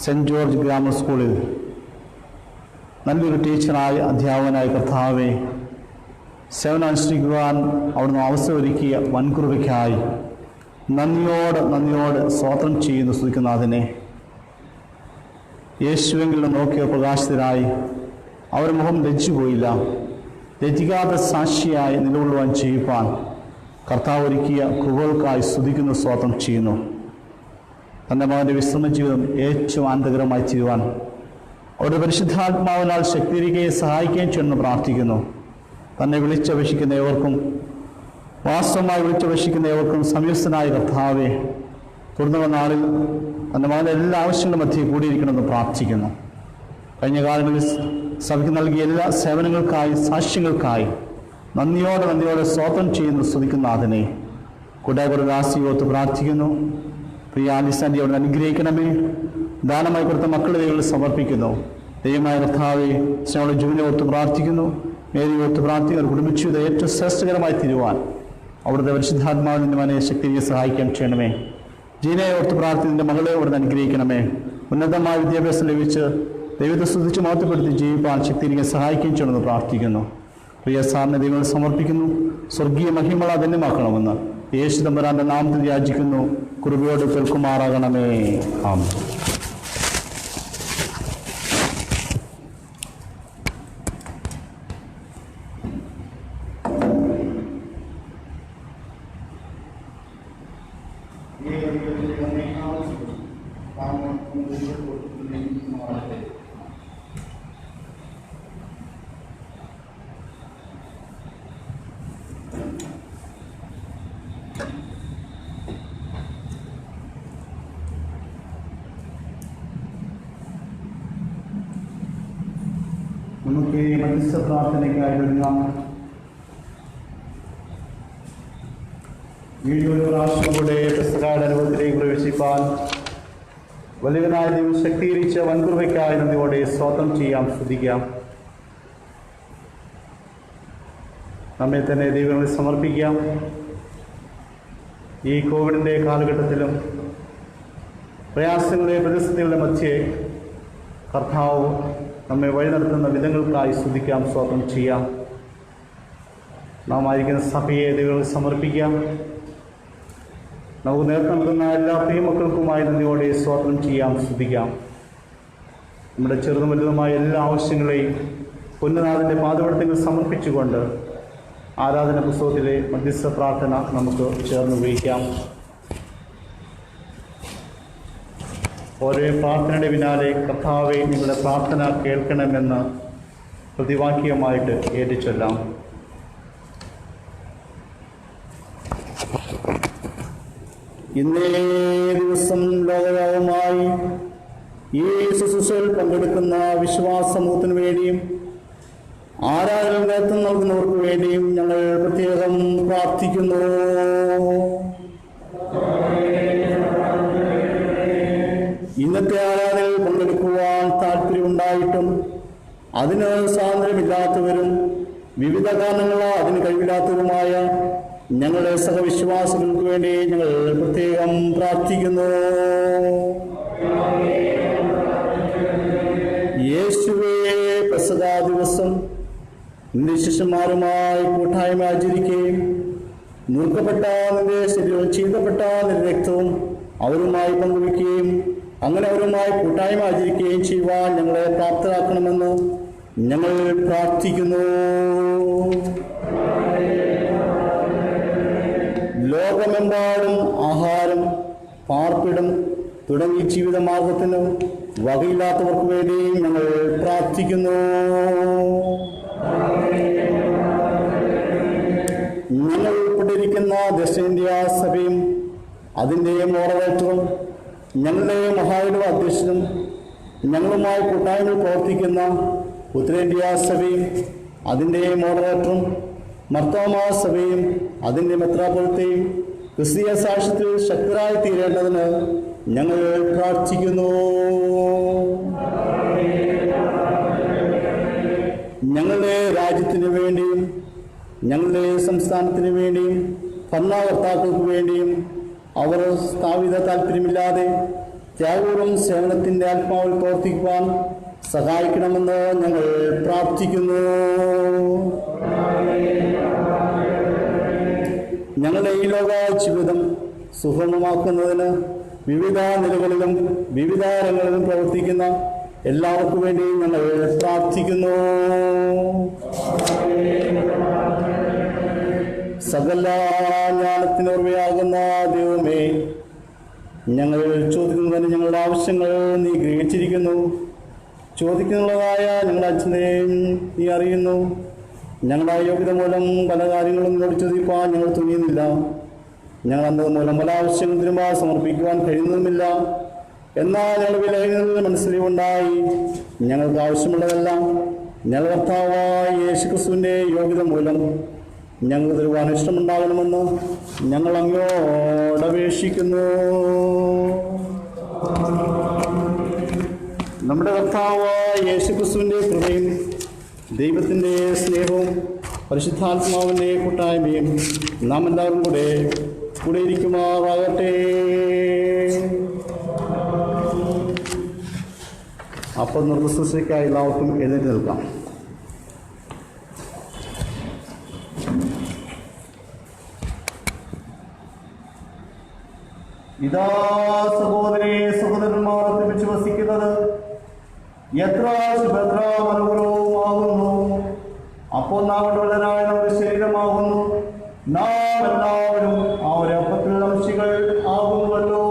സെൻറ്റ് ജോർജ് ഗ്രാമർ സ്കൂളിൽ നല്ലൊരു ടീച്ചറായി, അധ്യാപകനായി കർത്താവെ സേവനമനുഷ്ഠിക്കുവാൻ അവിടുന്ന് അവസരമൊരുക്കിയ വൻകുറുവയ്ക്കായി നന്ദിയോട് സ്തോത്രം ചെയ്യുന്നു. സ്തുതിക്കുന്നതിനെ യേശുവെങ്കിലും നോക്കിയ പ്രകാശിതരായി അവരുടെ മുഖം ലജ്ജിപ്പോയില്ല. ലജ്ജിക്കാത്ത സാക്ഷിയായി നിലകൊള്ളുവാൻ ചെയ്യുവാൻ കർത്താവ് ഒരുക്കിയ കൃപകൾക്കായി സ്തുതിക്കുന്നു, സ്തോത്രം ചെയ്യുന്നു. തൻ്റെ മകൻ്റെ വിശ്രമ ജീവിതം ഏറ്റവും ആനന്ദകരമായി ചെയ്യുവാൻ അവരുടെ പരിശുദ്ധാത്മാവിനാൽ ശക്തീകരിക്കുകയും സഹായിക്കുകയും ചെയ്യുമെന്ന് പ്രാർത്ഥിക്കുന്നു. തന്നെ വിളിച്ചപേക്ഷിക്കുന്ന ഏവർക്കും, വാസ്തവമായി വിളിച്ചപേക്ഷിക്കുന്ന ഏവർക്കും സമീപസ്ഥനായ കർത്താവെ, തുടർന്നുള്ള നാളിൽ തൻ്റെ മകൻ്റെ എല്ലാ ആവശ്യങ്ങളുടെ മധ്യേ കൂടിയിരിക്കണമെന്ന് പ്രാർത്ഥിക്കുന്നു. കഴിഞ്ഞ കാലങ്ങളിൽ സഭയ്ക്ക് നൽകിയ എല്ലാ സേവനങ്ങൾക്കായി, സാക്ഷ്യങ്ങൾക്കായി നന്ദിയോടെ സ്തോത്രം ചെയ്യുന്നു. സ്തുതിക്കുന്ന നാഥനെ കുടാകുരദാസിയോത്ത് പ്രാർത്ഥിക്കുന്നു. പ്രിയ ആലിസാൻ്റെ അവിടെ അനുഗ്രഹിക്കണമേ. ദാനമായി കൊടുത്ത മക്കളെ ദൈവങ്ങൾ സമർപ്പിക്കുന്നു. ദൈവമായ കർത്താവെ ഞങ്ങളുടെ ജൂനെ ഓർത്ത് പ്രാർത്ഥിക്കുന്നു. മേരിയോർത്ത് പ്രാർത്ഥിക്കുന്ന കുടുംബജീവിതം ഏറ്റവും ശ്രേഷ്ഠകരമായി തീരുവാൻ അവിടുത്തെ പരിശുദ്ധാത്മാവിൻ്റെ മനയെ ശക്തിയെ സഹായിക്കാൻ ചെയ്യണമേ. ജീനയെ ഓർത്ത് പ്രാർത്ഥിക്കുന്നതിൻ്റെ മകളെ അവിടുന്ന് അനുഗ്രഹിക്കണമേ. ഉന്നതമായ വിദ്യാഭ്യാസം ലഭിച്ച് ദൈവത്തെ സ്തുതിച്ച് മഹത്വപ്പെടുത്തി ജീവിപ്പാൻ ശക്തിയെ സഹായിക്കുകയും ചെയ്യണമെന്ന് പ്രാർത്ഥിക്കുന്നു. പ്രിയ സാറിനെ ദൈവങ്ങൾ സമർപ്പിക്കുന്നു. സ്വർഗീയ മഹിമള ധന്യമാക്കണമെന്ന് യേശു തമ്പുരാന്റെ നാമത്തിൽ യാചിക്കുന്നു. കൃപയോട് കേൾക്കുമാറാകണമേ. ആമേൻ. നമുക്ക് ഈ മധ്യസ്ഥ പ്രാർത്ഥനയ്ക്കായി ഒരുങ്ങാം. വീണ്ടും പ്രാവശ്യം കൂടെ പുസ്തകാരുടെ അനുഭവത്തിലേക്ക് പ്രവേശിപ്പാൻ വലിയവനായ ദൈവം ശക്തീകരിച്ച വൻകൃപയ്ക്കായി നന്ദിയോടെ സ്തോത്രം ചെയ്യാം, സ്തുതിക്കാം. നമ്മെ തന്നെ ദൈവങ്ങളിൽ സമർപ്പിക്കാം. ഈ കോവിഡിൻ്റെ കാലഘട്ടത്തിലും പ്രയാസങ്ങളുടെ പ്രതിസന്ധികളുടെ മധ്യേ കർത്താവ് നമ്മെ വഴി നടത്തുന്ന വിധങ്ങൾക്കായി സ്തുതിക്കാം, സ്തോത്രം ചെയ്യാം. നാം ആയിരിക്കുന്ന സഭയെ ദൈവങ്ങളിൽ സമർപ്പിക്കാം. നമുക്ക് നേതൃത്വം നൽകുന്ന എല്ലാ പ്രിയമക്കൾക്കുമായി നന്ദിയോടെ സ്തോത്രം ചെയ്യാം, സ്തുതിക്കാം. നമ്മുടെ ചെറുതും വലുതുമായ എല്ലാ ആവശ്യങ്ങളെയും പൊന്നുനാഥൻ്റെ പാദപീഠത്തിൽ സമർപ്പിച്ചുകൊണ്ട് ആരാധന പുസ്തകത്തിലെ മധ്യസ്ഥ പ്രാർത്ഥന നമുക്ക് ചേർന്ന് ഉപയോഗിക്കാം. ഓരോ പ്രാർത്ഥനയുടെ പിന്നാലെ കർത്താവെ നിങ്ങളുടെ പ്രാർത്ഥന കേൾക്കണമെന്ന് പ്രതിവാക്യമായിട്ട് ഏറ്റുചൊല്ലാം. ഇന്നേ ദിവസം ലോകയാവുമായി ഈ ശുശ്രൂഷയിൽ പങ്കെടുക്കുന്ന വിശ്വാസ സമൂഹത്തിന് വേണ്ടിയും ആരാധന നേതൃത്വം നൽകുന്നവർക്ക് വേണ്ടിയും ഞങ്ങൾ പ്രത്യേകം പ്രാർത്ഥിക്കുന്നു. ഇന്നത്തെ ആരാധനയിൽ പങ്കെടുക്കുവാൻ താല്പര്യമുണ്ടായിട്ടും അതിന് സ്വാതന്ത്ര്യമില്ലാത്തവരും വിവിധ കാരണങ്ങളാൽ അതിന് കഴിവില്ലാത്തവരുമായ ഞങ്ങളുടെ സഹവിശ്വാസികൾക്ക് വേണ്ടി ഞങ്ങൾ പ്രത്യേകം പ്രാർത്ഥിക്കുന്നു. യേശുവേ, പെസഹ ദിവസം നിന്റെ ശിഷ്യന്മാരുമായി കൂട്ടായ്മ ആചരിക്കുകയും നുറുക്കപ്പെട്ട നിന്റെ ശരീരവും ചീന്തപ്പെട്ട നിന്റെ രക്തവും അവരുമായി പങ്കുവയ്ക്കുകയും അങ്ങനെ അവരുമായി കൂട്ടായ്മ ആചരിക്കുകയും ചെയ്യുവാൻ ഞങ്ങളെ പ്രാപ്തരാക്കണമെന്ന് ഞങ്ങൾ പ്രാർത്ഥിക്കുന്നു. ലോകമെമ്പാടും ആഹാരം, പാർപ്പിടം തുടങ്ങി ജീവിതമാർഗത്തിന് വകയില്ലാത്തവർക്ക് വേണ്ടിയും ഞങ്ങൾ പ്രാർത്ഥിക്കുന്നു. ഞങ്ങൾ ഉൾപ്പെട്ടിരിക്കുന്ന ദക്ഷിണേന്ത്യ സഭയും അതിൻ്റെ മോഡറേറ്ററും ഞങ്ങളുടെ മഹായിടവ അധ്യക്ഷനും ഞങ്ങളുമായി കൂട്ടായ്മ പ്രവർത്തിക്കുന്ന ഉത്തരേന്ത്യ സഭയും അതിൻ്റെ മോഡറേറ്ററും മർത്തോമാ സഭയും അതിൻ്റെ മെത്രാപ്പൊലീത്തയും ക്രിസ്തീയ സാക്ഷ്യത്തിൽ ശക്തരായി തീരേണ്ടതിന് ഞങ്ങൾ പ്രാർത്ഥിക്കുന്നു. ഞങ്ങളുടെ രാജ്യത്തിന് വേണ്ടിയും ഞങ്ങളുടെ സംസ്ഥാനത്തിന് വേണ്ടിയും ഭരണകർത്താക്കൾക്ക് വേണ്ടിയും അവർ സ്ഥാപിത താല്പര്യമില്ലാതെ ത്യാഗപൂർവ്വം സേവനത്തിൻ്റെ ആത്മാവിൽ പ്രവർത്തിക്കുവാൻ സഹായിക്കണമെന്ന് ഞങ്ങൾ പ്രാർത്ഥിക്കുന്നു. ഞങ്ങളുടെ ഈ ലോക ജീവിതം സുഗമമാക്കുന്നതിന് വിവിധ നിലകളിലും വിവിധ രംഗങ്ങളിലും പ്രവർത്തിക്കുന്ന എല്ലാവർക്കും വേണ്ടി ഞങ്ങൾ പ്രാർത്ഥിക്കുന്നു. സകല ജ്ഞാനത്തിനോർമ്മയാകുന്ന ദൈവമേ, ഞങ്ങൾ ചോദിക്കുന്നതിന് ഞങ്ങളുടെ ആവശ്യങ്ങൾ നീ ഗ്രഹിച്ചിരിക്കുന്നു. ചോദിക്കുന്നതായ ഞങ്ങളുടെ അച്ഛനെയും നീ അറിയുന്നു. ഞങ്ങളുടെ യോഗ്യത മൂലം പല കാര്യങ്ങളും നിന്നോട് ചോദിപ്പാൻ ഞങ്ങൾ തുനിയുന്നില്ല. ഞങ്ങൾ അന്നത് മൂലം പല ആവശ്യങ്ങളും തിരുമ്പാ സമർപ്പിക്കുവാൻ കഴിയുന്നതുമില്ല. എന്നാൽ ഞങ്ങളുടെ വിലയിരുന്നതിന് മനസ്സിലുണ്ടായി ഞങ്ങൾക്ക് ആവശ്യമുള്ളതെല്ലാം ഞങ്ങൾ കർത്താവായ യേശുക്രിസ്തുവിൻ്റെ യോഗ്യത മൂലം ഞങ്ങൾ തരുവാൻ ഇഷ്ടമുണ്ടാകണമെന്ന് ഞങ്ങൾ അങ്ങയോട് അപേക്ഷിക്കുന്നു. നമ്മുടെ കർത്താവായ യേശുക്രിസ്തുവിൻ്റെ കൃപയും ദൈവത്തിൻ്റെ സ്നേഹവും പരിശുദ്ധാത്മാവിൻ്റെ കൂട്ടായ്മയും നാം എല്ലാവരും കൂടെ ഇരിക്കുമാറാകട്ടെ. അപ്പോൾ നിർദ്ദിഷ്ടയ്ക്കായി എല്ലാവർക്കും എഴുന്നേറ്റ് നിൽക്കാം. ഇതാ സഹോദരി സഹോദരന്മാർ ഒരുമിച്ച് വസിക്കുന്നത് എത്ര ശുഭദ്ര മനോഹരവുമാകുന്നു. അപ്പോൾ നാം വല്ലനായ നമ്മുടെ ശരീരമാകുന്നു. നാം എല്ലാവരും ആ ഒരു അപ്പത്തിൽ അംശികൾ ആകുന്നുവല്ലോ.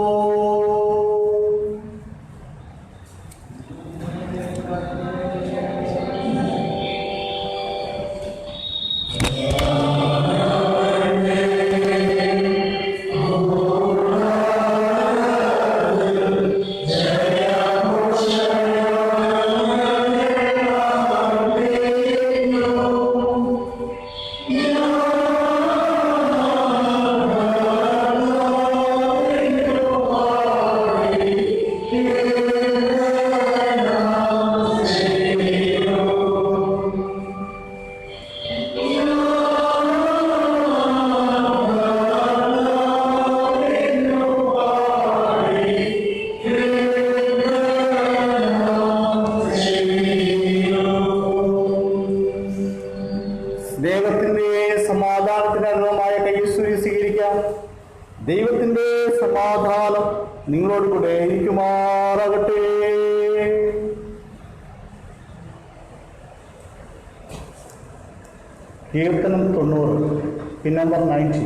ദൈവത്തിൻ്റെ സമാധാനം നിങ്ങളോട് കൂടെ ഇരിക്കുമാറാകട്ടെ. കീർത്തനം 90, പിൻ നമ്പർ 90.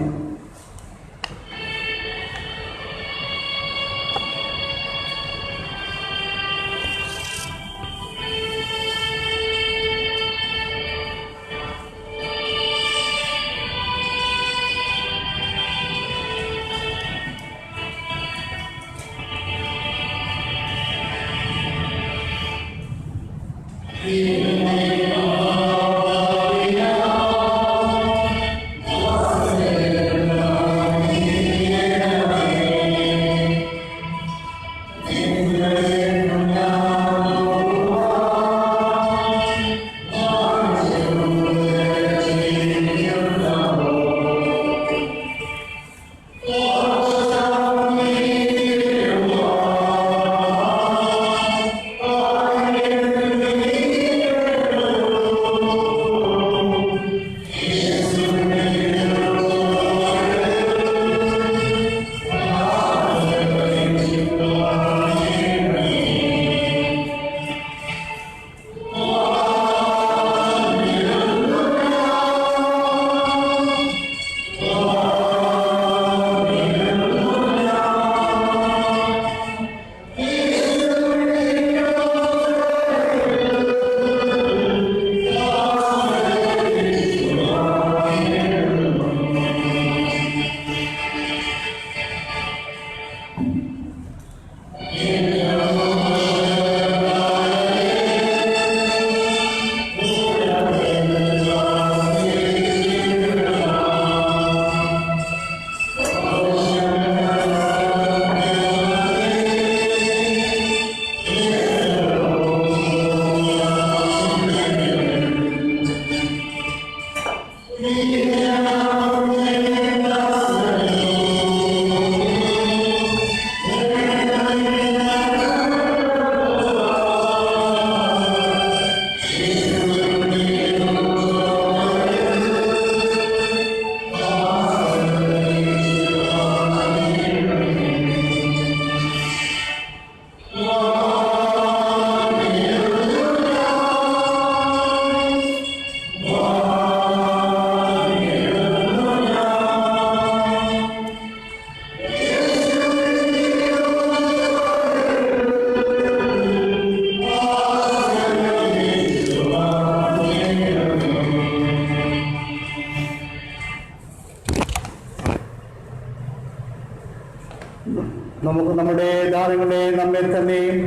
നമുക്ക് നമ്മുടെ ദാനങ്ങളെ നമ്മെ തന്നെയും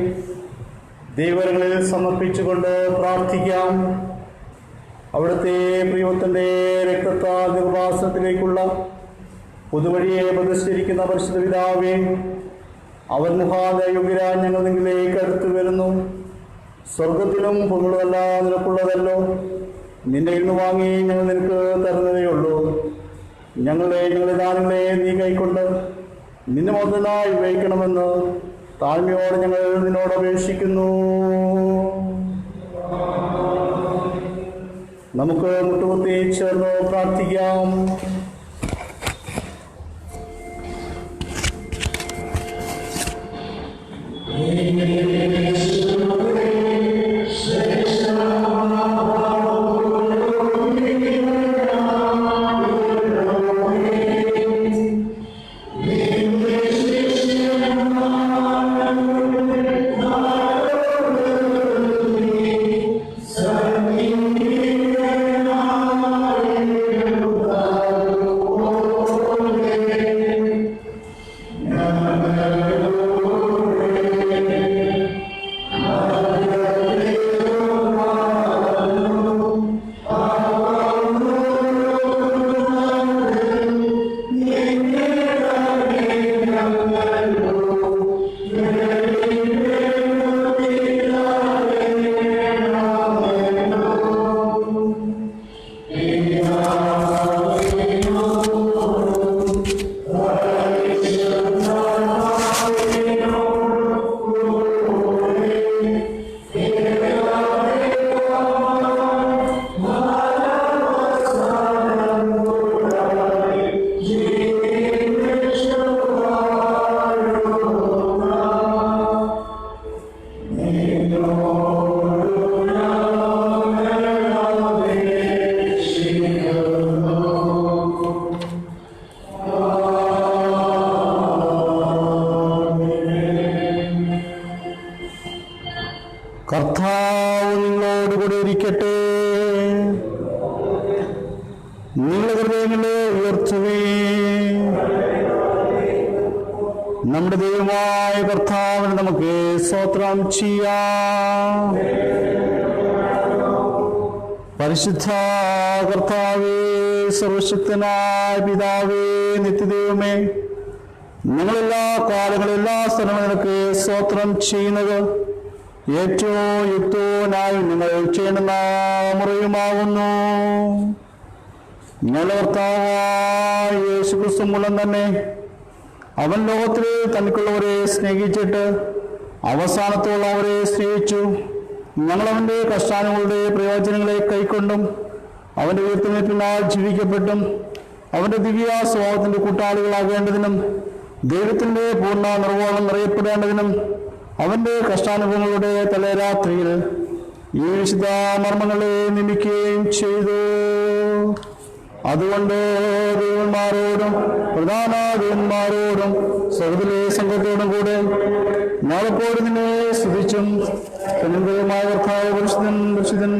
ദൈവങ്ങളിൽ സമർപ്പിച്ചുകൊണ്ട് പ്രാർത്ഥിക്കാം. അവിടുത്തെ പ്രിയത്തിന്റെ രക്തത്താൽ നിർവാസത്തിലേക്കുള്ള പുതുവഴിയെ പ്രതിഷ്ഠിച്ചിരിക്കുന്ന പരിശുദ്ധ പിതാവേ, അവൻ മുഖാന്തരയോഗ്യരാൻ ഞങ്ങൾ നിങ്ങളിലേക്ക് അടുത്തു വരുന്നു. സ്വർഗത്തിലും ഭൂമിയിലുമെല്ലാം നിനക്കുള്ളതല്ലോ. നിന്റെ ഇന്ന് വാങ്ങി ഞങ്ങൾ നിനക്ക് തരുന്നതേയുള്ളൂ. ഞങ്ങളുടെ ദാനങ്ങളെ നീ കൈക്കൊണ്ട് നിന്നെ മുതലായി ഉപയോഗിക്കണമെന്ന് താഴ്മയോടെ ഞങ്ങൾ നിന്നോട് അപേക്ഷിക്കുന്നു. നമുക്ക് മുട്ടുകുത്തി ചേർന്ന് പ്രാർത്ഥിക്കാം. കർത്താവ് നിങ്ങളോടുകൂടെ ഇരിക്കട്ടെ. നിങ്ങളുടെ ഹൃദയങ്ങളെ ഉയർത്തുകയും നമ്മുടെ ദൈവമായ കർത്താവിന് നമുക്ക് സ്തോത്രം ചെയ്യാം. പരിശുദ്ധ കർത്താവേ, സർവശക്തനായ പിതാവേ, നിത്യദൈവമേ, ഞങ്ങളെല്ലാ കാലങ്ങളും എല്ലാ സ്ഥലങ്ങളും നിനക്ക് സ്തോത്രം ചെയ്യുന്നത് ഏറ്റവും യുക്തനായി നിങ്ങൾ ചെയ്യേണ്ടുന്ന മുറിയുമാകുന്നു. ഞങ്ങളുടെ കർത്താവായ യേശുക്രിസ്തു മൂലം തന്നെ അവൻ ലോകത്തിൽ തനിക്കുള്ളവരെ സ്നേഹിച്ചിട്ട് അവസാനത്തോളം അവരെ സ്നേഹിച്ചു. ഞങ്ങളവൻ്റെ കഷ്ടാനുകളുടെ പ്രയോജനങ്ങളെ കൈക്കൊണ്ടും അവൻ്റെ ഉയർത്തുന്നതിനാൽ ജീവിക്കപ്പെട്ടും അവൻ്റെ ദിവ്യ സ്വഭാവത്തിൻ്റെ കൂട്ടാളികളാകേണ്ടതിനും ദൈവത്തിൻ്റെ പൂർണ്ണ നിർവ്വഹണം നിറയപ്പെടേണ്ടതിനും അവൻ്റെ കഷ്ടാനുഭവങ്ങളുടെ തലേരാത്രിയിൽ ഈ വിശുദ്ധ മർമ്മങ്ങളെ നിമിക്കുകയും ചെയ്തു. അതുകൊണ്ട് ദേവന്മാരോടും പ്രധാന ദേവന്മാരോടും സഹോദരേ സംഘത്തോടും കൂടെ ഞങ്ങളെപ്പോഴും നിന്നെ സ്തുതിച്ചും ദൈവമായ കർത്താവ് പരിശുദ്ധൻ പരിശുദ്ധൻ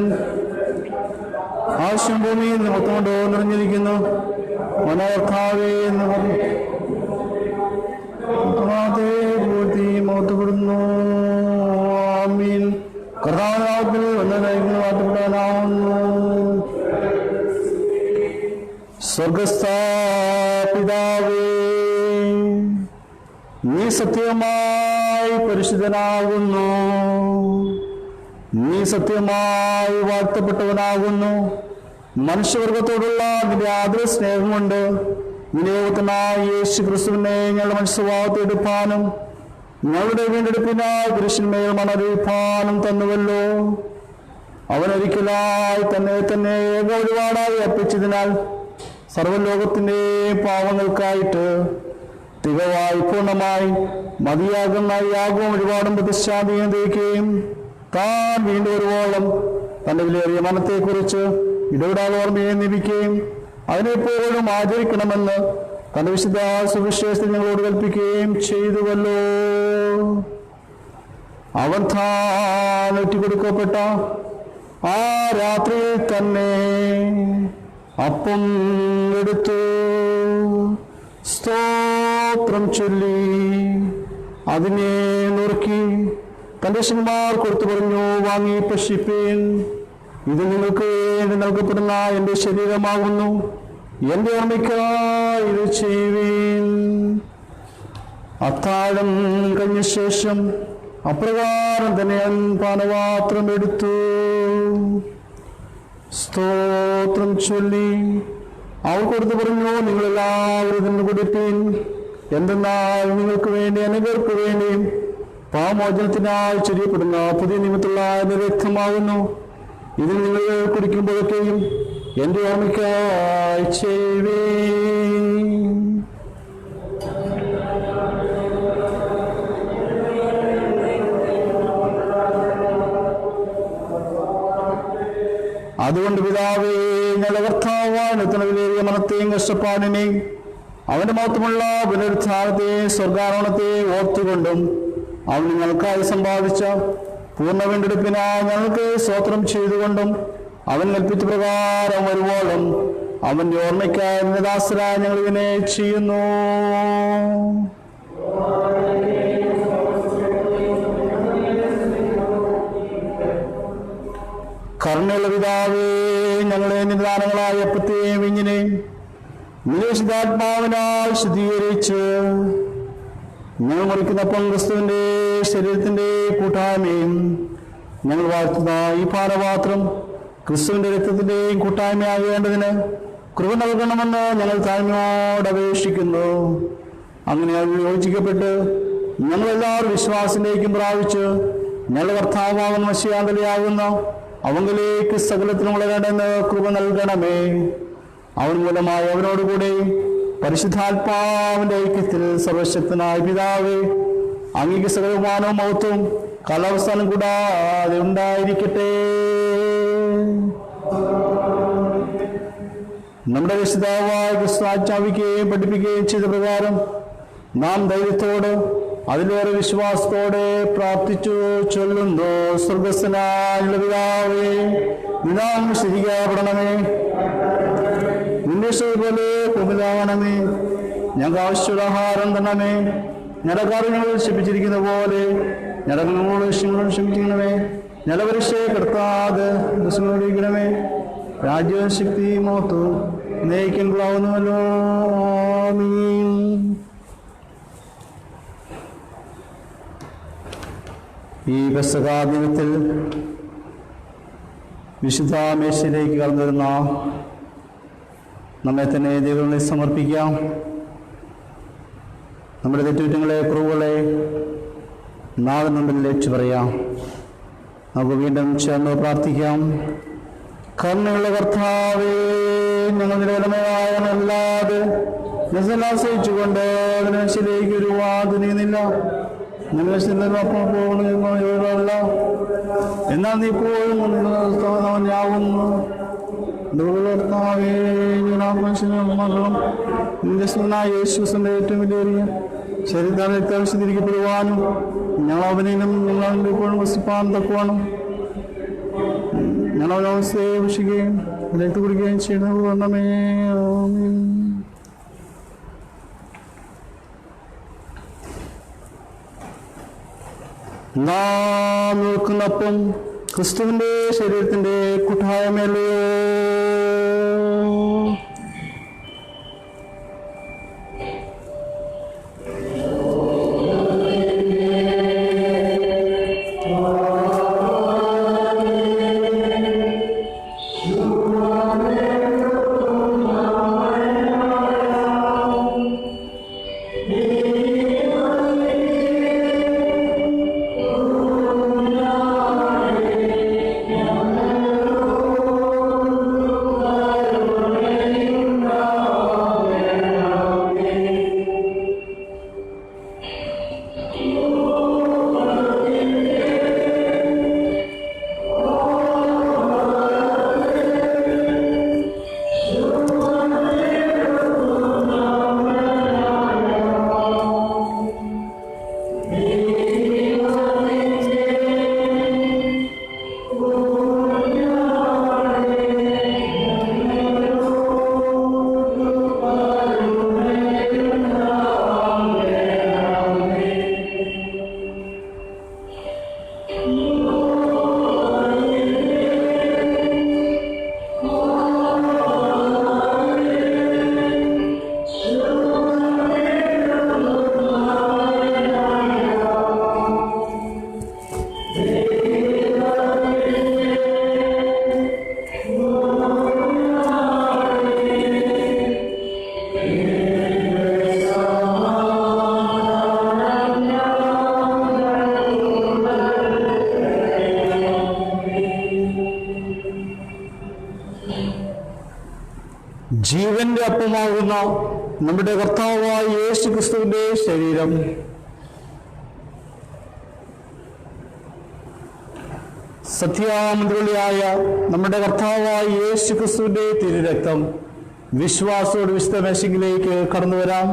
ആവശ്യം ഭൂമിയിൽ മൊത്തം കൊണ്ട് നിറഞ്ഞിരിക്കുന്നു. മനോകർത്താവേ എന്ന് പറഞ്ഞു മഹത്വപ്പെടുന്നു. ആമീൻ. കർത്താവിനാമത്തിൽ വന്നതായിരുന്നു വാഴ്ത്തപ്പെടാനാവുന്നു. സ്വർഗസ്ഥ പിതാവേ, നീ സത്യമായി പരിശുദ്ധനാകുന്നു. നീ സത്യമായി വാഴ്ത്തപ്പെട്ടവനാകുന്നു. മനുഷ്യവർഗത്തോടുള്ള നിന്റെ ആദര സ്നേഹം കൊണ്ട് വിനോദനായ യേശു ക്രിസ്തുവിനെ ഞങ്ങളുടെ മനുഷ്യസ്വഭാവത്തെ എടുപ്പാനും ഞങ്ങളുടെ വീണ്ടെടുപ്പിനായി കുരിശിന്മേൽ മണരിപ്പാനും തന്നുവല്ലോ. അവനൊരിക്കലായി തന്നെ ഏക ഒരുപാടായി അർപ്പിച്ചതിനാൽ സർവ്വലോകത്തിൻ്റെ പാവങ്ങൾക്കായിട്ട് തികവായി പൂർണ്ണമായി മതിയാകുന്ന യാഗവും ഒരുപാടും പ്രതിഷ്ഠാപിക്കുകയും തേക്കുകയും താൻ വീണ്ടും ഒരുവോളം തൻ്റെ വിലയേറിയ മനത്തെക്കുറിച്ച് ഇടപെടാതെ ഓർമ്മയെ നിയമിക്കുകയും അതിനെപ്പോഴും ആചരിക്കണമെന്ന് തന്റെ വിശുദ്ധ സുവിശേഷത്തിൽ ഞങ്ങളോട് കൽപ്പിക്കുകയും ചെയ്തുവല്ലോ. അവൻ താൻ ഒറ്റിക്കൊടുക്കപ്പെട്ട ആ രാത്രിയിൽ തന്നെ അപ്പം എടുത്തു സ്തോത്രം ചൊല്ലി അതിനെ നുറുക്കി തന്റെ ശിഷ്യന്മാർ കൊടുത്തു പറഞ്ഞു, വാങ്ങി ഭക്ഷിപ്പീൻ. ഇത് നിങ്ങൾക്ക് വേണ്ടി നൽകപ്പെടുന്ന എൻ്റെ ശരീരമാകുന്നു. എൻ്റെ ഓർമ്മയ്ക്കായി ഇത് ചെയ്യുവീൻ. അത്താഴം കഴിഞ്ഞ ശേഷം അപ്രകാരം തന്നെ പാനപാത്രം എടുത്തു, സ്തോത്രം ചൊല്ലി അവർ കൊടുത്തു പറഞ്ഞു, നിങ്ങളെല്ലാവരും ഇതിന് കുടിപ്പീൻ. എന്തെന്നാൽ നിങ്ങൾക്ക് വേണ്ടി അനേകർക്ക് വേണ്ടിയും പാപമോചനത്തിനായി ചൊരിയപ്പെടുന്ന പുതിയ നിമിത്തമുള്ള എൻ്റെ രക്തമാകുന്നു. ഇതിൽ നിങ്ങൾ കുടിക്കുമ്പോഴൊക്കെയും എൻ്റെ ഓർമ്മയ്ക്കായി ചെയ്യുവീൻ. അതുകൊണ്ട് പിതാവേ, ഞങ്ങളുടെ കർത്താവായ വിലയേറിയ മരണത്തെയും കഷ്ടപ്പാടിനെയും അവന്റെ മഹത്വമുള്ള പുനരുത്ഥാനത്തെ സ്വർഗാരോഹണത്തെ ഓർത്തുകൊണ്ടും അവൻ ഞങ്ങൾക്കായി സമ്പാദിച്ച പൂർണ്ണ വീണ്ടെടുപ്പിനായി ഞങ്ങൾക്ക് സ്തോത്രം ചെയ്തുകൊണ്ടും അവൻ കൽപ്പിച്ച പ്രകാരം വരുവോളം അവന്റെ ഓർമ്മയ്ക്കായി ദാസരായി ഞങ്ങൾ ഇതിനെ ചെയ്യുന്നു. കരുണയുള്ള പിതാവേ, ഞങ്ങളെ നിദാനങ്ങളായ അപ്പത്തെയും വീഞ്ഞിനെയും നിവേശിതാത്മാവിനാൽ ശുദ്ധീകരിച്ച് ഞങ്ങൾ മുറിക്കുന്നപ്പം ക്രിസ്തുവിന്റെ ശരീരത്തിന്റെ കൂട്ടായ്മയും ഞങ്ങൾ വാഴ്ത്തുന്ന ഈ പാനപാത്രം ക്രിസ്തുവിന്റെ രക്തത്തിന്റെയും കൂട്ടായ്മയാകേണ്ടതിന് കൃപ നൽകണമെന്ന് ഞങ്ങൾ താഴ്മയോട് അപേക്ഷിക്കുന്നു. അങ്ങനെ യോജിക്കപ്പെട്ട് ഞങ്ങളെല്ലാവരും വിശ്വാസത്തിലേക്കും പ്രാപിച്ച് ഞങ്ങളുടെ കർത്താവാകുന്ന മശിയാന്തലിയാകുന്ന അവങ്കിലേക്ക് സകലത്തിനും വളരേണ്ടെന്ന് കൃപ നൽകണമേ. അവൻ മൂലമായി അവനോടുകൂടി പരിശുദ്ധാത്മാവിന്റെ ഐക്യത്തിൽ സർവശക്തനായ പിതാവേ, അങ്ങേക്ക് സകലമാനവും മഹത്വവും കാലാവസ്ഥാനം കൂടാതെ ഉണ്ടായിരിക്കട്ടെ. നമ്മുടെ രക്ഷിതാവായ ക്രിസ്തുവിക്കുകയും പഠിപ്പിക്കുകയും ചെയ്ത പ്രകാരം നാം ധൈര്യത്തോട് അതിലേറെ വിശ്വാസത്തോടെ പ്രാർത്ഥിച്ചു ചൊല്ലുന്നു. സ്വർഗസ്ഥനായ പിതാവേ, നിനാം ശരിയാപ്പെടണമേ, നിന്റെ പോലെ കുമിലാവണമേ, ഞങ്ങൾക്ക് ആവശ്യമുള്ള ആഹാരം തരണമേ. ഞങ്ങളുടെ കാര്യങ്ങൾ ക്ഷമിച്ചിരിക്കുന്ന പോലെ ഞങ്ങളോട് ക്ഷമിക്കണമേ. നിലപരീക്ഷയെ കിടത്താതെ ദുഃഖിക്കണമേ. രാജ്യവും ശക്തി മഹത്വവും നയിക്കുമ്പോഴാവുന്നുവല്ലോ. ആമീൻ. ഈ പെസഹാ ദിനത്തിൽ വിശുദ്ധ മേശയിലേക്ക് കടന്നു വരുന്ന നമ്മെ തന്നെ ദൈവങ്ങളെ സമർപ്പിക്കാം. നമ്മുടെ തെറ്റുകുറ്റങ്ങളെ കുറവുകളെ നാളെ മുമ്പിൽ ലക്ഷ്യം പറയാം. നമുക്ക് വീണ്ടും ചേർന്ന് പ്രാർത്ഥിക്കാം. കരുണയുള്ള കർത്താവേ, ഞങ്ങൾ നിരവധമയായല്ലാതെ ആശ്രയിച്ചുകൊണ്ട് അതിനേക്ക് ഒരു വാതിനിയുന്നില്ല. പോകണമെന്നല്ല, എന്നാൽ നീ ഇപ്പോഴും ഞാവുന്നു. യേശുവിന്റെ ഏറ്റവും വലിയ ശരീരത്തെ വിശദീകരിക്കപ്പെടുവാനും ഞങ്ങൾ അവനും ഞങ്ങൾ ഇപ്പോഴും വസിപ്പാൻ തക്കുവാനും ഞങ്ങൾ അവസ്ഥയെ വീക്ഷിക്കുകയും രക്ത കുടിക്കുകയും ചെയ്യുന്നത് പറഞ്ഞമേ. നാം നിൽക്കുന്നപ്പം ക്രിസ്തുവിന്റെ ശരീരത്തിന്റെ കൂട്ടായ്മയല്ലോ. ജീവന്റെ അപ്പമാകുന്ന നമ്മുടെ കർത്താവായ യേശു ക്രിസ്തുവിന്റെ ശരീരം, സത്യാമന്ത്രിയായ നമ്മുടെ കർത്താവായ യേശു ക്രിസ്തുവിന്റെ തിരുരക്തം വിശ്വാസത്തോട് വിശുദ്ധ മേശയിലേക്ക് കടന്നു വരാം.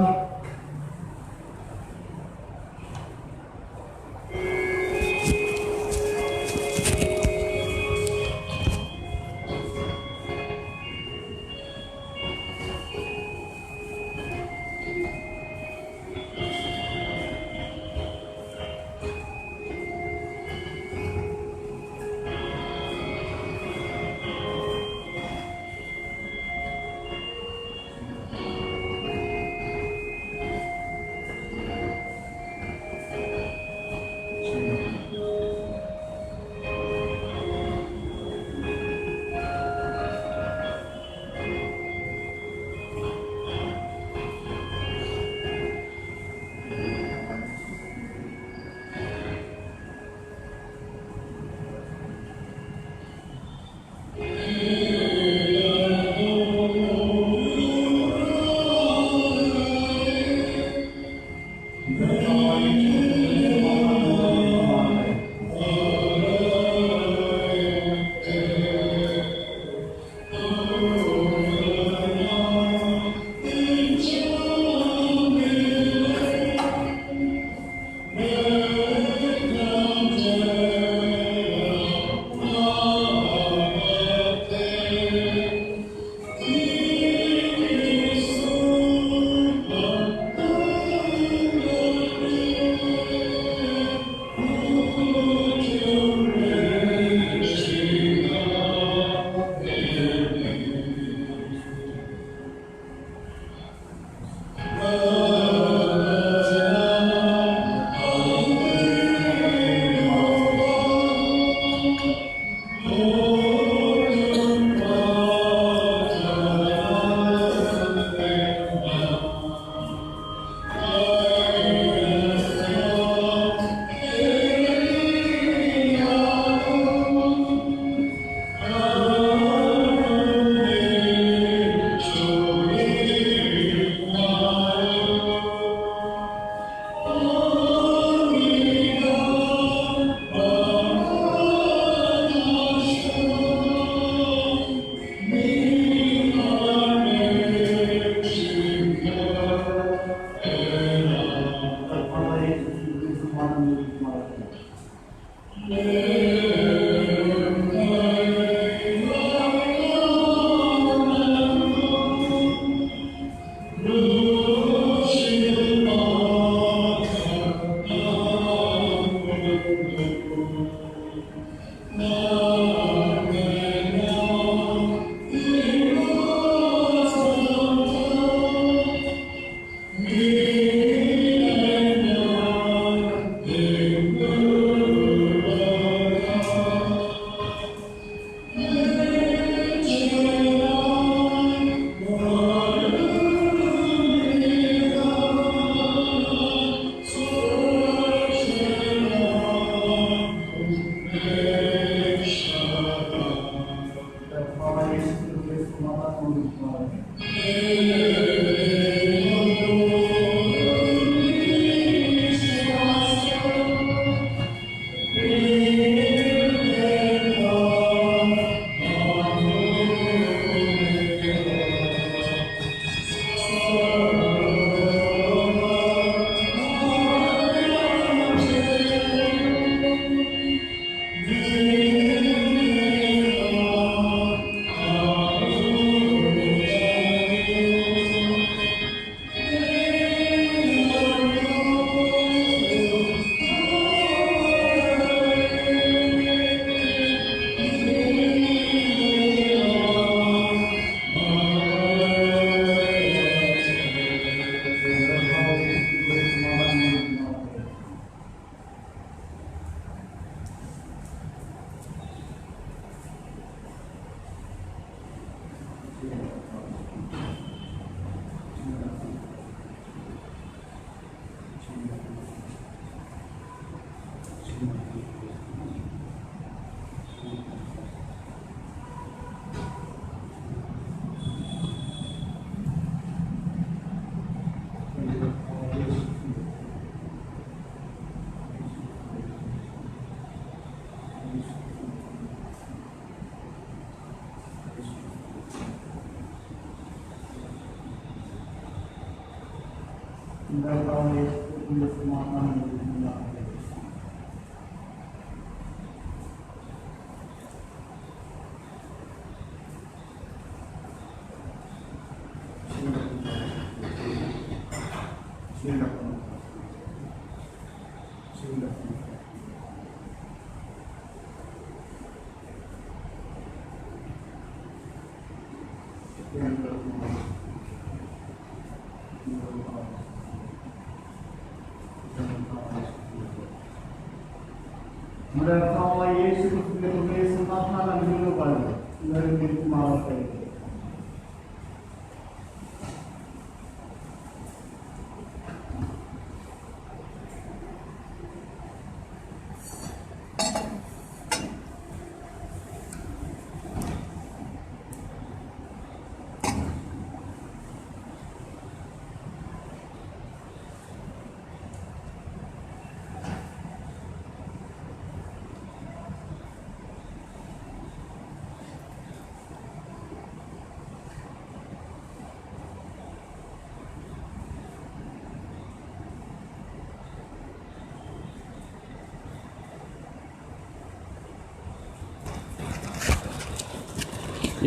നമ്മുടെ കർത്താവായ യേശു ക്രിസ്തുവിന്റെ കൃപയും സമാധാനം അനുഗ്രഹങ്ങളും എല്ലാവരും ലഭ്യമാവട്ടെ.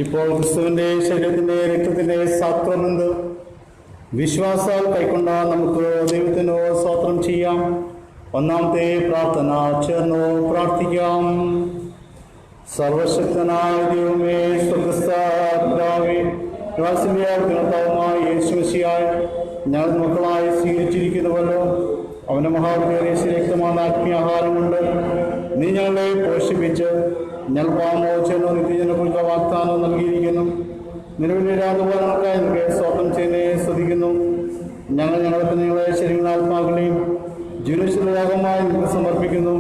ഇപ്പോൾ ക്രിസ്തുവിന്റെ ശരീരത്തിന്റെ രക്തത്തിന്റെ സാക്രമെന്ത് വിശ്വാസാൽ കൈക്കൊണ്ട നമുക്ക് ദൈവത്തിനോ സ്തോത്രം ചെയ്യാം. ഒന്നാമത്തെ പ്രാർത്ഥന ചേർന്നോ പ്രാർത്ഥിക്കാം. സർവശക്തനായ ദൈവമേ, സ്വർഗ്ഗസ്ഥനായ കർത്താവുമായ യേശുമിശിഹായ ഞങ്ങൾ മക്കളായി സ്വീകരിച്ചിരിക്കുന്നുവല്ലോ. അവന്റെ മഹാവിദ്യാലയ രക്തമാണ് ആത്മീയാഹാരം കൊണ്ട് നീ ഞങ്ങളെ പോഷിപ്പിച്ച് ഞങ്ങൾ പാമോചനോ നിത്യജനങ്ങൾക്ക് വാഗ്ദാനം നൽകിയിരിക്കുന്നു. നിലവിലെ രാജപാലനക്കായി നിങ്ങൾക്ക് സ്തോത്രം ചെയ്തേ സ്തുതിക്കുന്നു. ഞങ്ങൾ ഞങ്ങളുടെ നിങ്ങളെ ശരീരാത്മാക്കളെയും ജീവശരീരമായി നിങ്ങൾക്ക് സമർപ്പിക്കുന്നു.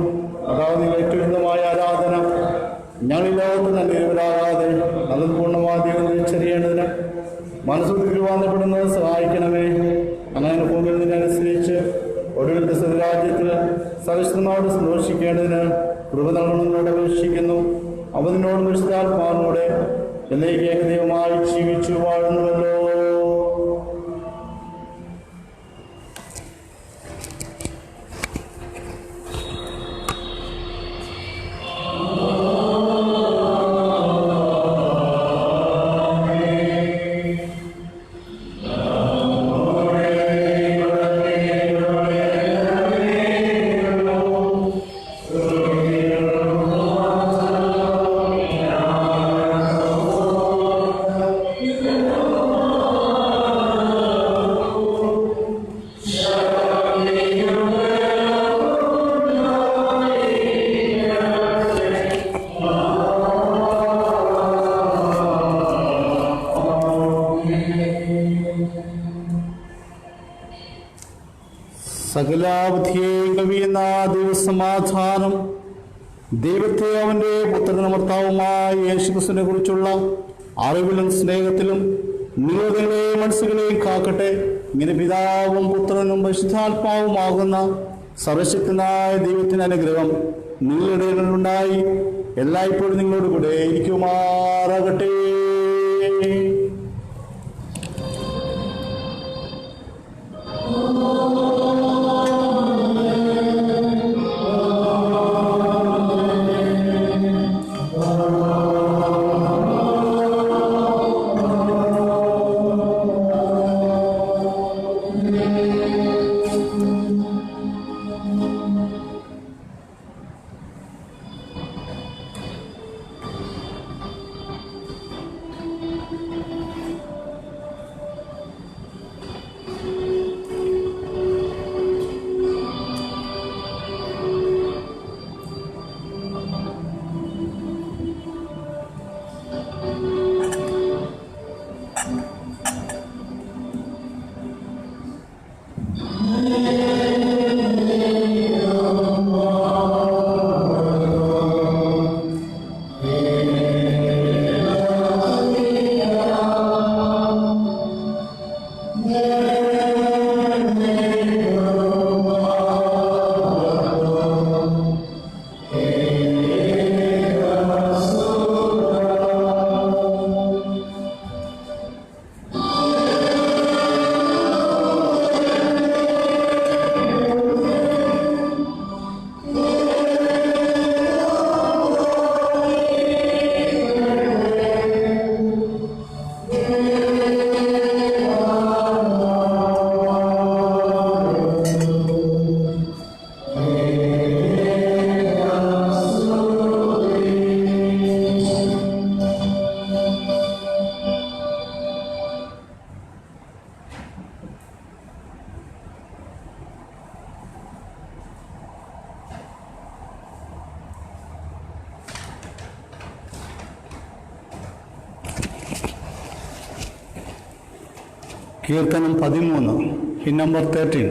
അതായത് നിങ്ങൾ ഏറ്റവും ഉന്നതമായ ആരാധന ഞങ്ങൾ ഈ ലോകത്ത് നല്ലവരാകാതെ അതും പൂർണ്ണമായ ദൈവം തിരിച്ചറിയേണ്ടതിന് മനസ്സുദ്ധിവാദപ്പെടുന്നത് സഹായിക്കണമേ. അങ്ങനെ ഭൂമിയിൽ നിന്നനുസരിച്ച് ഒടുവിലത്തെ സദരാജ്യത്തിൽ സവിശുദ്ധനോട് സന്തോഷിക്കേണ്ടതിന് കൃപ നൽകണമെന്നോട് അപേക്ഷിക്കുന്നു. അവനോട് വിശുദ്ധാത്മാവിനോടെ എന്നേക്ക് ഏകദൈവമായി ജീവിച്ചു വാഴുന്നുവല്ലോ. സകലാവധിയെയും കവിയുന്ന ദൈവസമാധാനം ദൈവത്തെ അവന്റെ പുത്രനും ഭർത്താവുമായ യേശുക്രിസ്തുവിനെ കുറിച്ചുള്ള അറിവിലും സ്നേഹത്തിലും നിങ്ങളുടെ മനസ്സുകളെയും കാക്കട്ടെ. ഇങ്ങനെ പിതാവും പുത്രനും പരിശുദ്ധാത്മാവുമാകുന്ന സർവശക്തനായ ദൈവത്തിന് അനുഗ്രഹം നിങ്ങളുടെ ഉണ്ടായി എല്ലായ്പ്പോഴും നിങ്ങളോട് കൂടെ ഇരിക്കുമാറാകട്ടെ. കീർത്തനം 13, ഹിൻ നമ്പർ 13.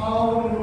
Amen.